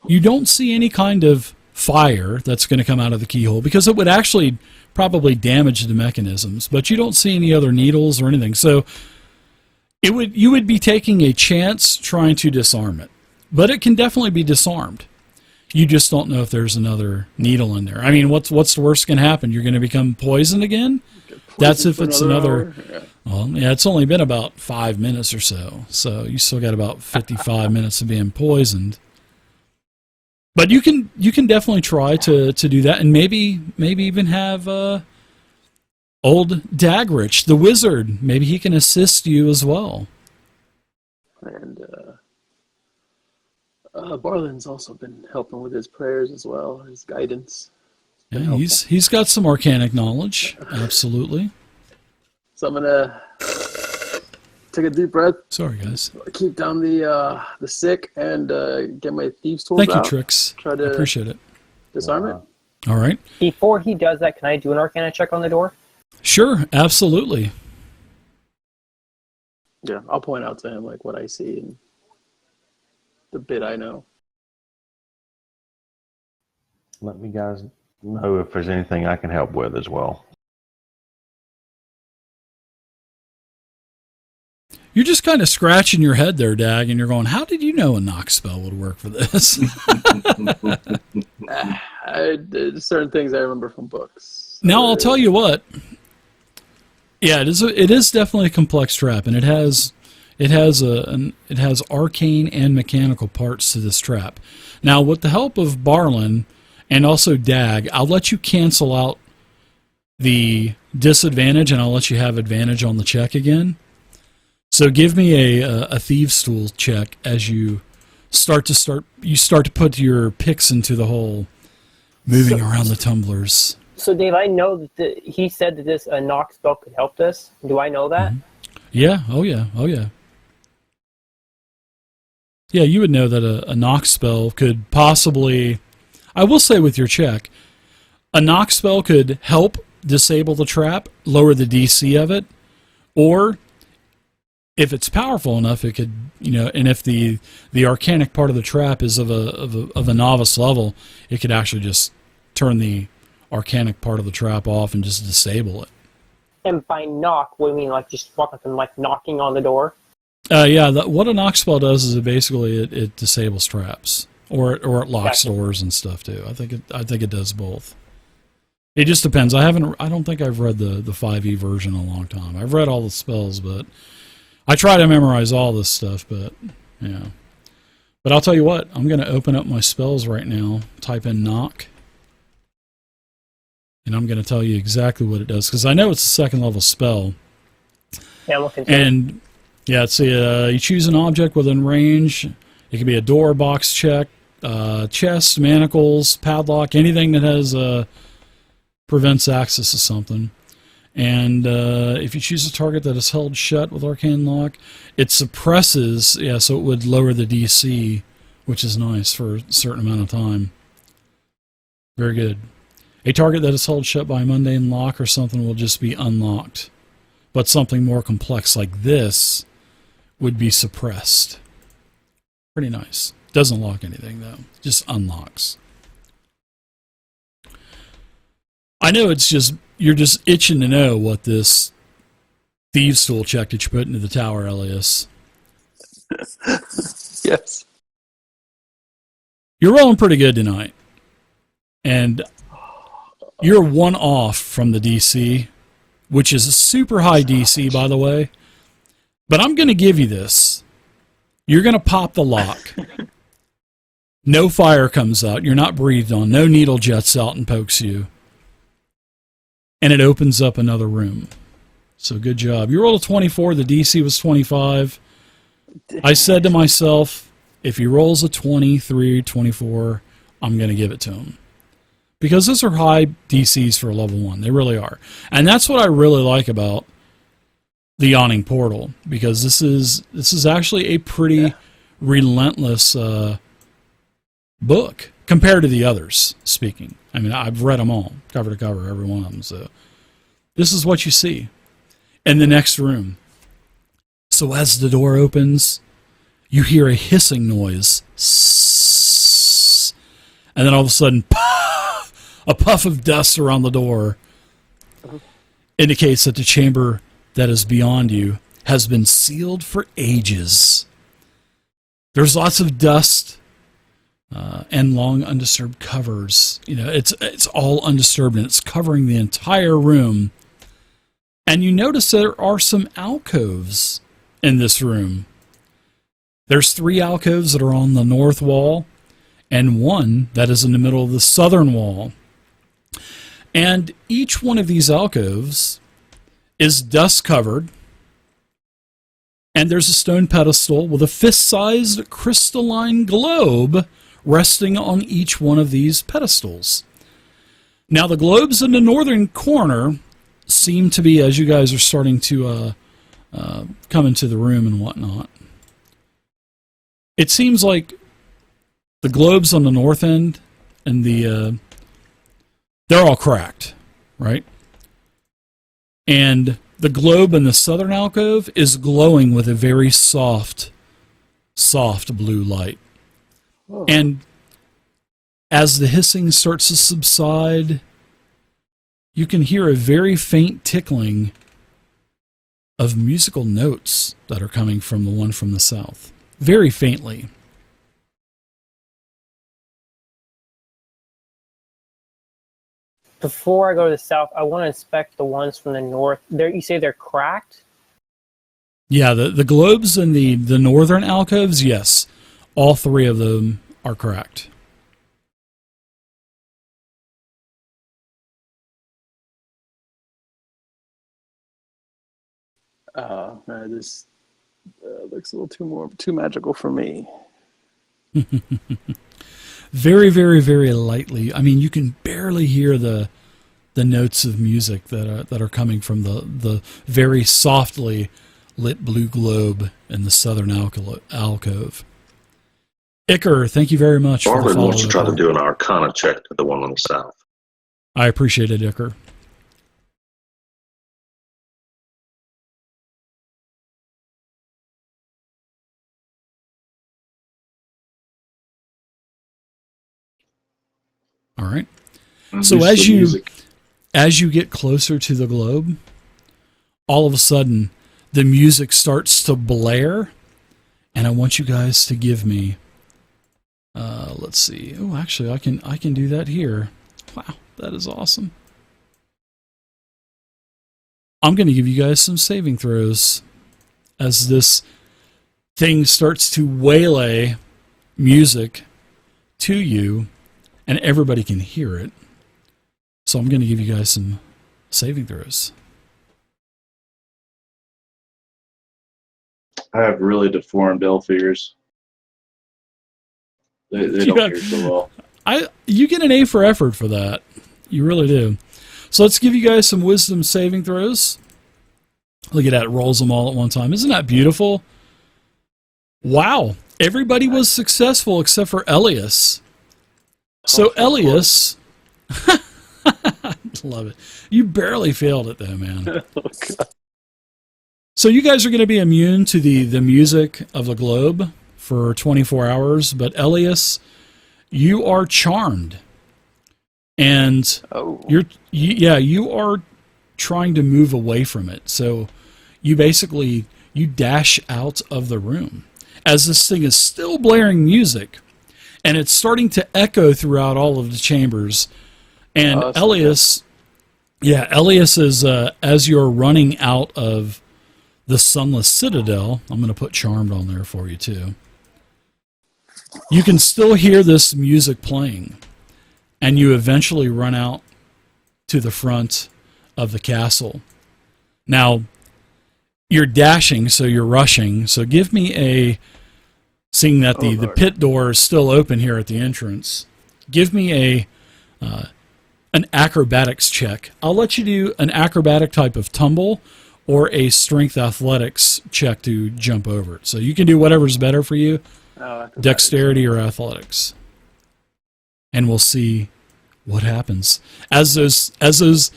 you don't see any kind of fire that's going to come out of the keyhole, because it would actually probably damage the mechanisms, but you don't see any other needles or anything. So you would be taking a chance trying to disarm it, but it can definitely be disarmed. You just don't know if there's another needle in there. I mean, what's the worst can happen? You're going to become poisoned again? That's if it's another. Yeah. Well, yeah, it's only been about 5 minutes or so you still got about 55 minutes of being poisoned. But you can definitely try to do that, and maybe even have old Dagrich, the wizard. Maybe he can assist you as well. And Barlin's also been helping with his prayers as well, his guidance. Yeah, he's got some arcanic knowledge, absolutely. So I'm gonna take a deep breath, Sorry, guys. keep down the sick, and get my thieves' tools Thank you, out. Trix. Try I to appreciate it. disarm it. All right. Before he does that, can I do an Arcana check on the door? Sure, absolutely. Yeah, I'll point out to him like what I see and the bit I know. Let me guys know if there's anything I can help with as well. You're just kind of scratching your head there, Dag, and you're going, how did you know a knock spell would work for this? There's certain things I remember from books. Now, I'll tell you what. Yeah, it is definitely a complex trap, and it has arcane and mechanical parts to this trap. Now, with the help of Barlin and also Dag, I'll let you cancel out the disadvantage, and I'll let you have advantage on the check again. So give me a thieves' tool check as you start to put your picks into the hole, moving around the tumblers. So, Dave, I know that he said that a knock spell could help this. Do I know that? Yeah. Oh yeah. Yeah, you would know that a knock spell could possibly. I will say with your check, a knock spell could help disable the trap, lower the DC of it, or if it's powerful enough, it could, and if the arcanic part of the trap is of a novice level, it could actually just turn the arcanic part of the trap off and just disable it. And by knock, what do you mean? Like just fucking like knocking on the door? Yeah. What a knock spell does is it disables traps, or it locks doors and stuff too. I think it does both. It just depends. I don't think I've read the 5e version in a long time. I've read all the spells, but I try to memorize all this stuff, but yeah. But I'll tell you what, I'm going to open up my spells right now, type in knock, and I'm going to tell you exactly what it does, because I know it's a 2nd level spell. Yeah, I'm looking. And yeah, it's you choose an object within range. It can be a door, box check, chest, manacles, padlock, anything that has prevents access to something. And if you choose a target that is held shut with Arcane Lock, it suppresses, so it would lower the DC, which is nice for a certain amount of time. Very good. A target that is held shut by a mundane lock or something will just be unlocked. But something more complex like this would be suppressed. Pretty nice. Doesn't lock anything, though. Just unlocks. I know you're just itching to know what this thieves tool check that you put into the tower, Elias. Yes. You're rolling pretty good tonight. And you're one off from the DC, which is a super high DC, by the way. But I'm going to give you this. You're going to pop the lock. No fire comes out. You're not breathed on. No needle jets out and pokes you. And it opens up another room. So good job. You rolled a 24. The DC was 25. I said to myself, if he rolls a 23, 24, I'm going to give it to him. Because those are high DCs for a level 1. They really are. And that's what I really like about the Yawning Portal. Because this is actually a pretty relentless book compared to the others, speaking. I mean, I've read them all, cover to cover, every one of them. So this is what you see in the next room. So as the door opens, you hear a hissing noise. And then all of a sudden, a puff of dust around the door indicates that the chamber that is beyond you has been sealed for ages. There's lots of dust and long undisturbed covers. You know, it's all undisturbed and it's covering the entire room. And you notice there are some alcoves in this room. There's 3 alcoves that are on the north wall and 1 that is in the middle of the southern wall. And each one of these alcoves is dust covered. And there's a stone pedestal with a fist-sized crystalline globe resting on each one of these pedestals. Now, the globes in the northern corner seem to be, as you guys are starting to come into the room and whatnot, it seems like the globes on the north end and they're all cracked, right? And the globe in the southern alcove is glowing with a very soft blue light. Oh. And as the hissing starts to subside, you can hear a very faint tickling of musical notes that are coming from the one from the south. Very faintly. Before I go to the south, I want to inspect the ones from the north. You say they're cracked? Yeah, the globes in the northern alcoves, yes. All 3 of them are cracked. Man, this looks a little too magical for me. Very, very, very lightly. I mean, you can barely hear the notes of music that are coming from the very softly lit blue globe in the southern alcove. Iker, thank you very much. Marvin wants to try to do an Arcana check to the one on the south. I appreciate it, Iker. All right. So as you get closer to the globe, all of a sudden the music starts to blare, and I want you guys to give me. Let's see. Oh, actually, I can do that here. Wow, that is awesome. I'm going to give you guys some saving throws as this thing starts to waylay music to you. And everybody can hear it. So I'm going to give you guys some saving throws. I have really deformed elf ears. They don't hear so well. You get an A for effort for that. You really do. So let's give you guys some wisdom saving throws. Look at that, rolls them all at one time. Isn't that beautiful? Wow. Everybody was successful except for Elias. So Elias, love it. You barely failed it though, man. So you guys are going to be immune to the music of the globe for 24 hours, but Elias, you are charmed. And you are trying to move away from it. So you dash out of the room as this thing is still blaring music, and it's starting to echo throughout all of the chambers. And Elias is as you're running out of the Sunless Citadel, I'm going to put Charmed on there for you too. You can still hear this music playing, and you eventually run out to the front of the castle. Now, you're dashing, so you're rushing. So give me seeing that the pit door is still open here at the entrance, give me an acrobatics check. I'll let you do an acrobatic type of tumble or a strength athletics check to jump over it. So you can do whatever's better for you, dexterity or athletics. And we'll see what happens. As those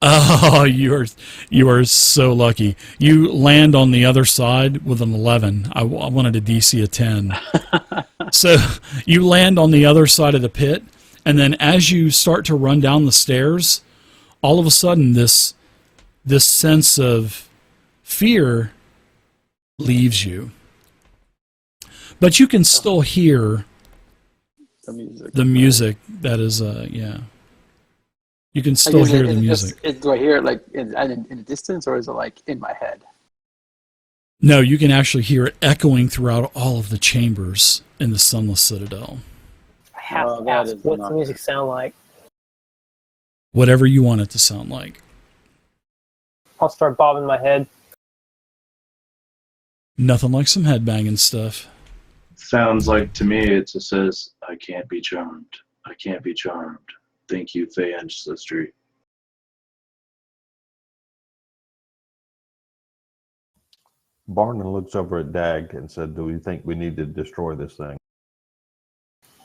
oh, you are so lucky. You land on the other side with an 11. I wanted a DC of 10. So you land on the other side of the pit, and then as you start to run down the stairs, all of a sudden this sense of fear leaves you. But you can still hear the music that is, You can still hear the music. Do I hear it like in the distance, or is it like in my head? No, you can actually hear it echoing throughout all of the chambers in the Sunless Citadel. I have to ask, what's the music sound like? Whatever you want it to sound like. I'll start bobbing my head. Nothing like some headbanging stuff. Sounds like to me it just says, "I can't be charmed. I can't be charmed. Thank you, Fey Ancestry." Barnum looks over at Dag and said, "Do you think we need to destroy this thing?"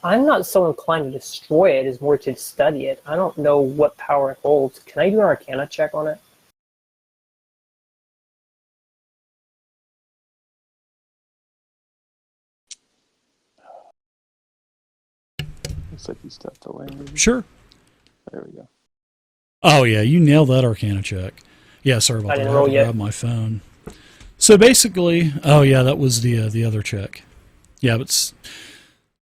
I'm not so inclined to destroy it as more to study it. I don't know what power it holds. Can I do an Arcana check on it? Looks like you stepped away. Maybe. Sure. There we go. Oh yeah, you nailed that Arcana check. Yeah, sorry about that. I didn't grab my phone. So basically, oh yeah, that was the other check. Yeah, but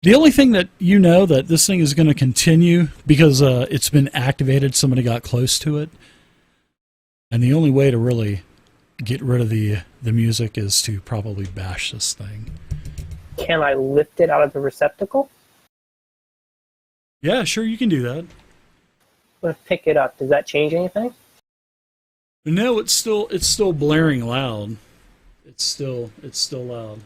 the only thing that you know that this thing is going to continue because it's been activated. Somebody got close to it, and the only way to really get rid of the music is to probably bash this thing. Can I lift it out of the receptacle? Yeah, sure, you can do that. I'm going to pick it up. Does that change anything? No, it's still blaring loud. It's still loud.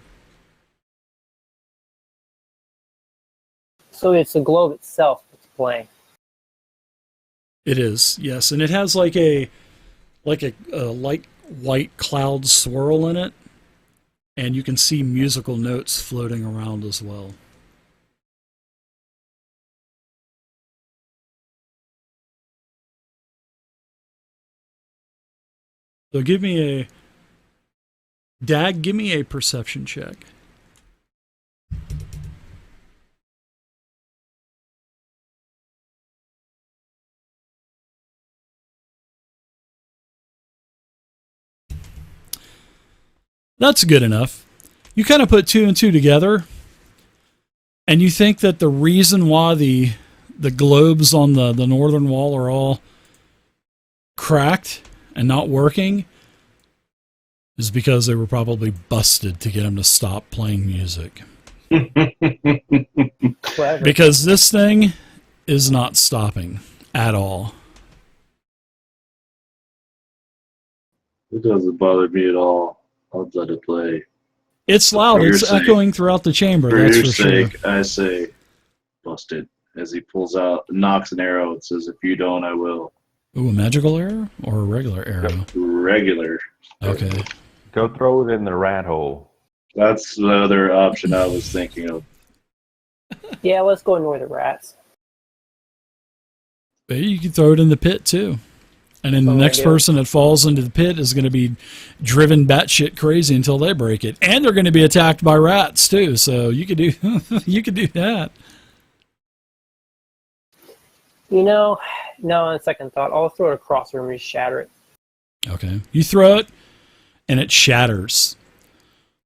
So it's the globe itself that's playing. It is, yes, and it has like a light white cloud swirl in it, and you can see musical notes floating around as well. So give me a perception check. That's good enough. You kind of put two and two together, and you think that the reason why the globes on the northern wall are all cracked and not working is because they were probably busted to get them to stop playing music. Clever. Because this thing is not stopping at all. It doesn't bother me at all. I'll let it play. It's loud. For your It's sake. echoing throughout the chamber. For That's your for sure. sake, I say, busted. As he pulls out, knocks an arrow, and says, "If you don't, I will." Ooh, a magical arrow or a regular arrow? Regular. Okay. Go throw it in the rat hole. That's the other option I was thinking of. Yeah, let's go ignore the rats. But you can throw it in the pit too. And then the Oh, next yeah. person that falls into the pit is going to be driven batshit crazy until they break it. And they're going to be attacked by rats too. So you could do you could do that. You know, no, on second thought, I'll throw it across the room and just shatter it. Okay. You throw it and it shatters.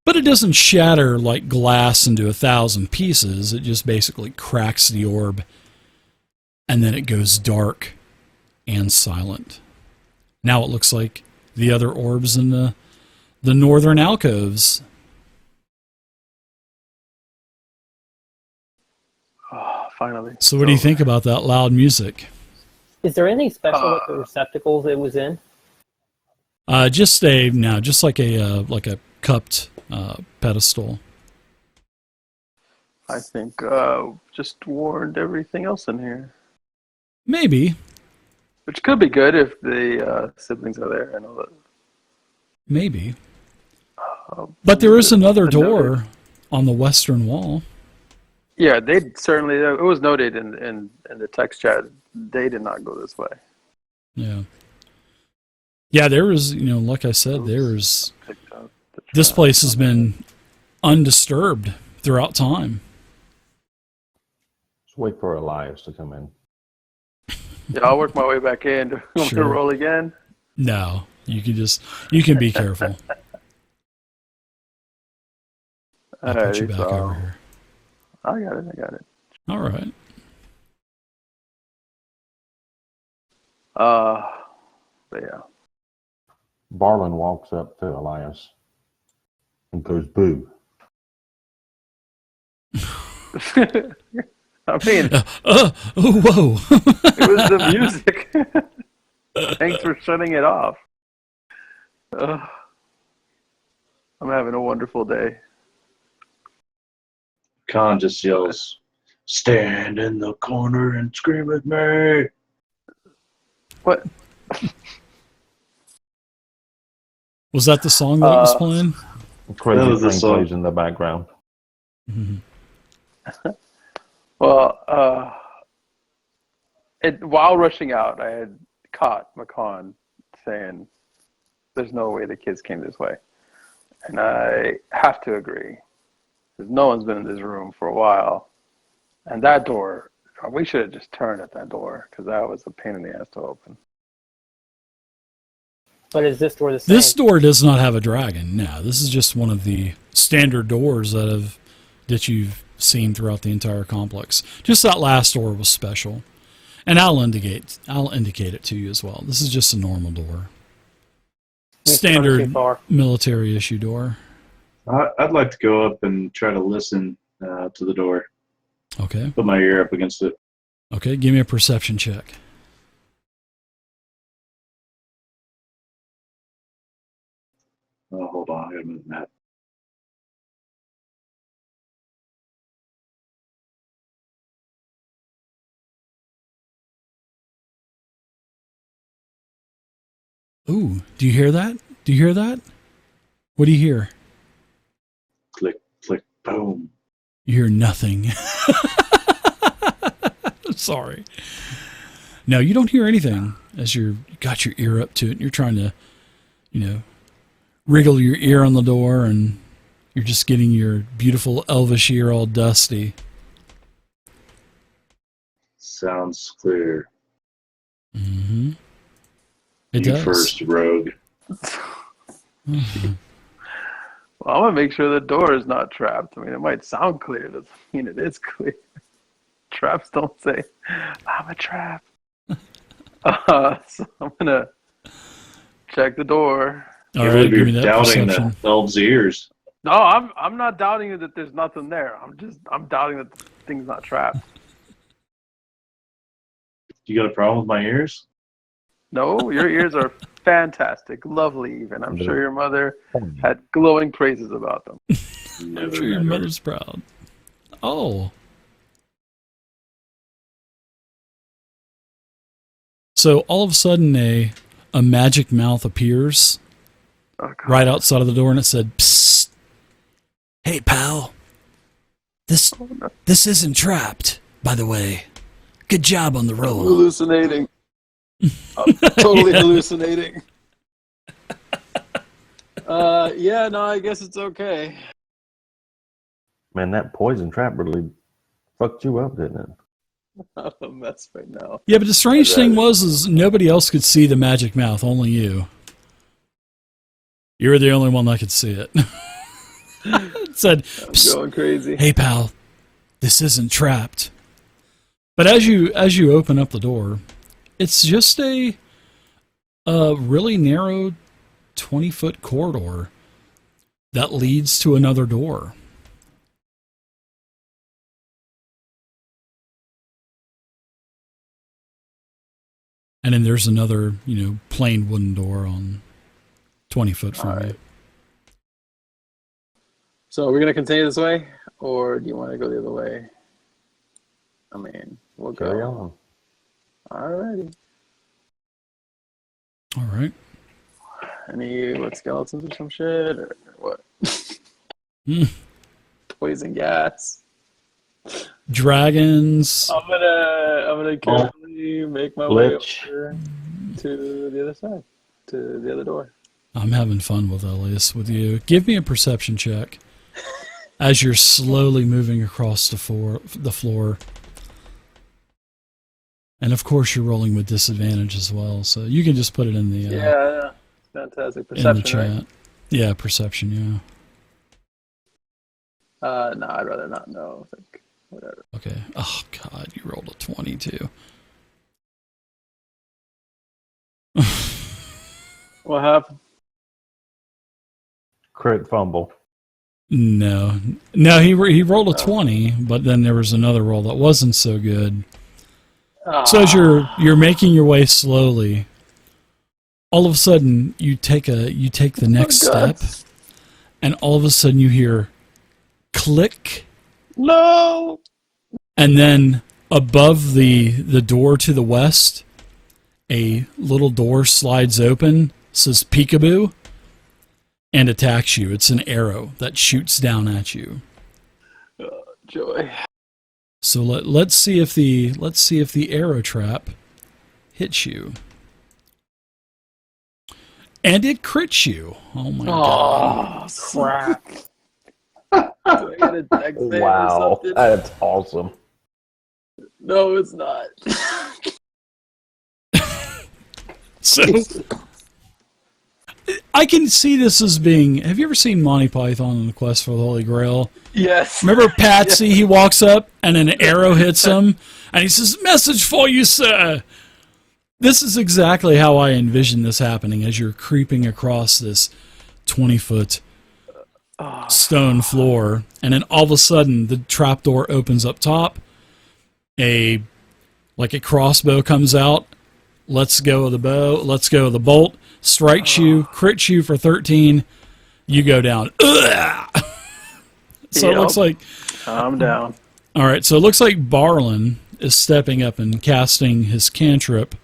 But it doesn't shatter like glass into 1,000 pieces. It just basically cracks the orb. And then it goes dark and silent. Now it looks like the other orbs in the northern alcoves. Oh, finally. So what do you think about that loud music? Is there anything special with the receptacles it was in? Just like a cupped pedestal. I think just warned everything else in here. Maybe. Which could be good if the siblings are there and all that. Maybe. But there is another door on the western wall. Yeah, they certainly. It was noted in the text chat. They did not go this way. Yeah. Yeah, there is, like I said, there's... Picked up the This trap. place has been undisturbed throughout time. Just wait for Elias to come in. Yeah, I'll work my way back in. Do you want me Sure. to roll again? No, you can be careful. I'll put you Alrighty, back so over here. I got it. All right. But yeah. Barlin walks up to Elias and goes, "Boo." I mean, Oh, whoa. it was the music. Thanks for shutting it off. I'm having a wonderful day. Khan just yells, "Stand in the corner and scream at me!" What? Was that the song that was playing? Crazy That was the thing song. plays in the background. Mhm. Well, while rushing out, I had caught McCon saying, "There's no way the kids came this way," and I have to agree, because no one's been in this room for a while, and that door, we should have just turned at that door, because that was a pain in the ass to open. But is this door the same? This door does not have a dragon. No, this is just one of the standard doors that you've seen throughout the entire complex. Just that last door was special. And I'll indicate it to you as well. This is just a normal door. We've turned Standard too far. military issue door. I'd like to go up and try to listen to the door. Okay. Put my ear up against it. Okay, give me a perception check. Oh, hold on. I gotta move that. Ooh, do you hear that? Do you hear that? What do you hear? Click, click, boom. You hear nothing. Sorry. No, you don't hear anything as you got your ear up to it and you're trying to, wriggle your ear on the door and you're just getting your beautiful elvish ear all dusty. Sounds clear. Mm-hmm. It You does. first, rogue. Mhm. Well, I'm going to make sure the door is not trapped. I mean, it might sound clear. Doesn't mean it is clear. Traps don't say, "I'm a trap." So I'm going to check the door. All Can't right, believe give me you're that doubting perception. the elves' ears. No, I'm not doubting that there's nothing there. I'm doubting that the thing's not trapped. You got a problem with my ears? No, your ears are fantastic, lovely even. I'm sure your mother had glowing praises about them. I'm sure your mother's proud. Oh. So all of a sudden a magic mouth appears right outside of the door, and it said, "Psst. Hey, pal. This isn't trapped, by the way. Good job on the roll." Hallucinating. I'm totally hallucinating. Yeah, no, I guess it's okay. Man, that poison trap really fucked you up, didn't it? I'm a mess right now. Yeah, but the strange thing was nobody else could see the magic mouth, only you. You were the only one that could see it. It said, I'm going crazy. "Hey, pal, this isn't trapped." But as you open up the door, it's just a really narrow 20-foot corridor that leads to another door. And then there's another, plain wooden door on 20 foot from you. So are we going to continue this way, or do you want to go the other way? I mean, we'll Carry go. on. Alrighty. All right. Any skeletons or some shit, or what? Poison gas. Dragons. I'm gonna carefully make my way over to the other side, to the other door. I'm having fun with Elias with you. Give me a perception check as you're slowly moving across the floor. And of course, you're rolling with disadvantage as well, so you can just put it in the yeah, fantastic perception. in the chat. Right? Yeah, perception. Yeah. No, I'd rather not know. Whatever. Okay. Oh God, you rolled a 22. What happened? Crit fumble. No, he rolled a 20, but then there was another roll that wasn't so good. So as you're making your way slowly, all of a sudden you take the next step, and all of a sudden you hear click. No. And then above the door to the west, a little door slides open, says peekaboo, and attacks you. It's an arrow that shoots down at you. Joy. So let's see if the arrow trap hits you. And it crits you. Oh my god. Crap. Do I get a dex save or Wow, something? that's awesome. No, it's not. So I can see this as being. Have you ever seen Monty Python and the Quest for the Holy Grail? Yes. Remember Patsy? He walks up and an arrow hits him, and he says, "Message for you, sir." This is exactly how I envision this happening as you're creeping across this 20-foot stone floor, and then all of a sudden the trapdoor opens up top. A crossbow comes out, lets go of the bow, lets go of the bolt, strikes you, crits you for 13. You go down. So it looks like. Calm down. All right, so it looks like Barlin is stepping up and casting his cantrip,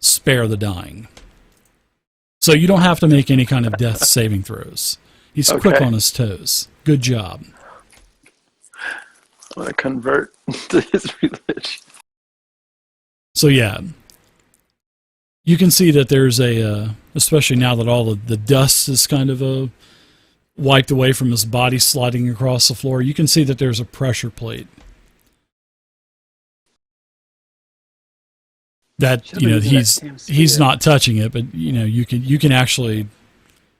Spare the Dying. So you don't have to make any kind of death saving throws. He's quick on his toes. Good job. I'm going to convert to his religion. So yeah, you can see that there's especially now that all the dust is kind of wiped away from his body sliding across the floor, you can see that there's a pressure plate. That, he's not touching it, but you can actually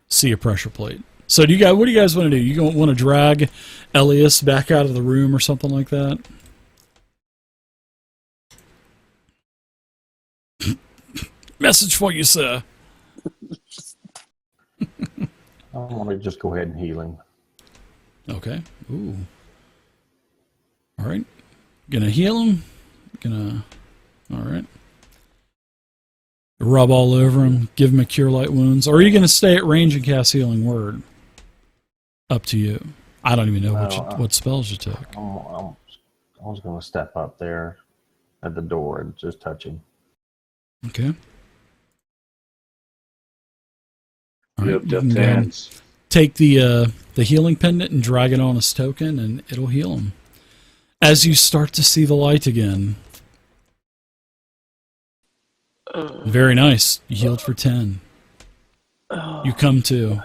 see a pressure plate. So what do you guys want to do? You want to drag Elias back out of the room or something like that? Message for you, sir. I want to just go ahead and heal him. Okay. Ooh. All right. Gonna heal him. All right. rub all over him, give him a Cure Light Wounds, or are you going to stay at range and cast Healing Word? Up to you. I don't even know what spells you took. I was going to step up there at the door and just touch him. Okay. All You right, have you can deft go ahead and hands. take the healing pendant and drag it on his token, and it'll heal him. As you start to see the light again. Very nice. You healed for 10. You come to.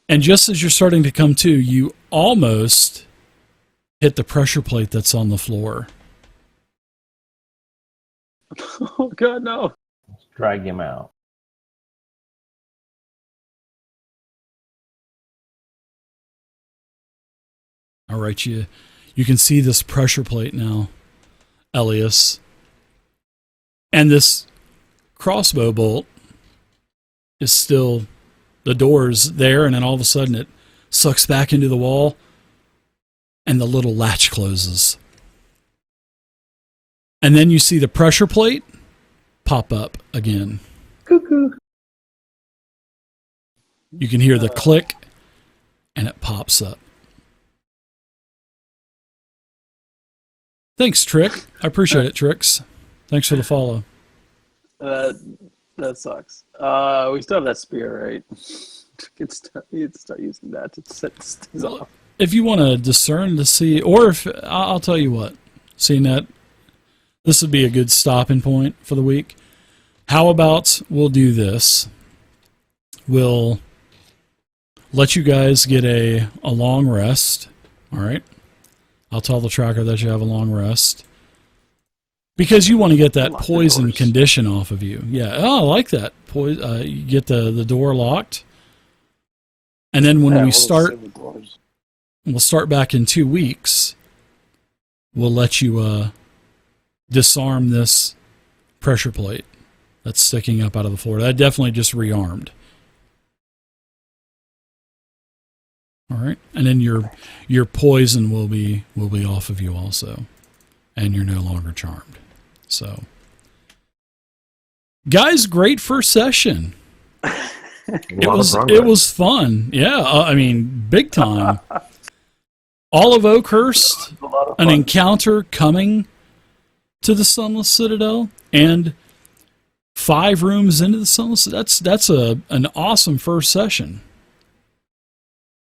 And just as you're starting to come to, you almost hit the pressure plate that's on the floor. Oh God, no! Let's drag him out. All right, you can see this pressure plate now, Elias. And this crossbow bolt is still, the door's there, and then all of a sudden it sucks back into the wall, and the little latch closes. And then you see the pressure plate pop up again. Cuckoo. You can hear the click, and it pops up. Thanks, Trick. I appreciate it, Tricks. Thanks for the follow. That sucks. We still have that spear, right? You can start using that to set things off. If you want to discern to see, or if I'll tell you what, seeing that this would be a good stopping point for the week. How about we'll do this? We'll let you guys get a long rest. All right. I'll tell the tracker that you have a long rest. Because you want to get that poison condition off of you. Yeah, I like that. You get the door locked. And then when we start, we'll start back in 2 weeks. We'll let you disarm this pressure plate that's sticking up out of the floor. That definitely just rearmed. All right, and then your poison will be off of you also, and you're no longer charmed. So, guys, great first session. It was fun. Yeah, I mean, big time. All of Oakhurst, an encounter coming to the Sunless Citadel, and 5 rooms into the Sunless. That's an awesome first session.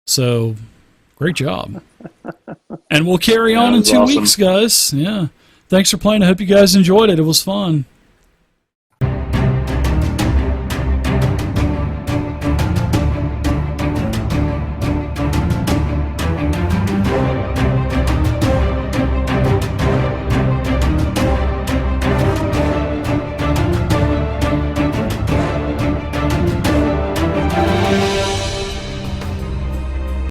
So, great job. And we'll carry on in 2 weeks, guys. Yeah. Thanks for playing. I hope you guys enjoyed it. It was fun.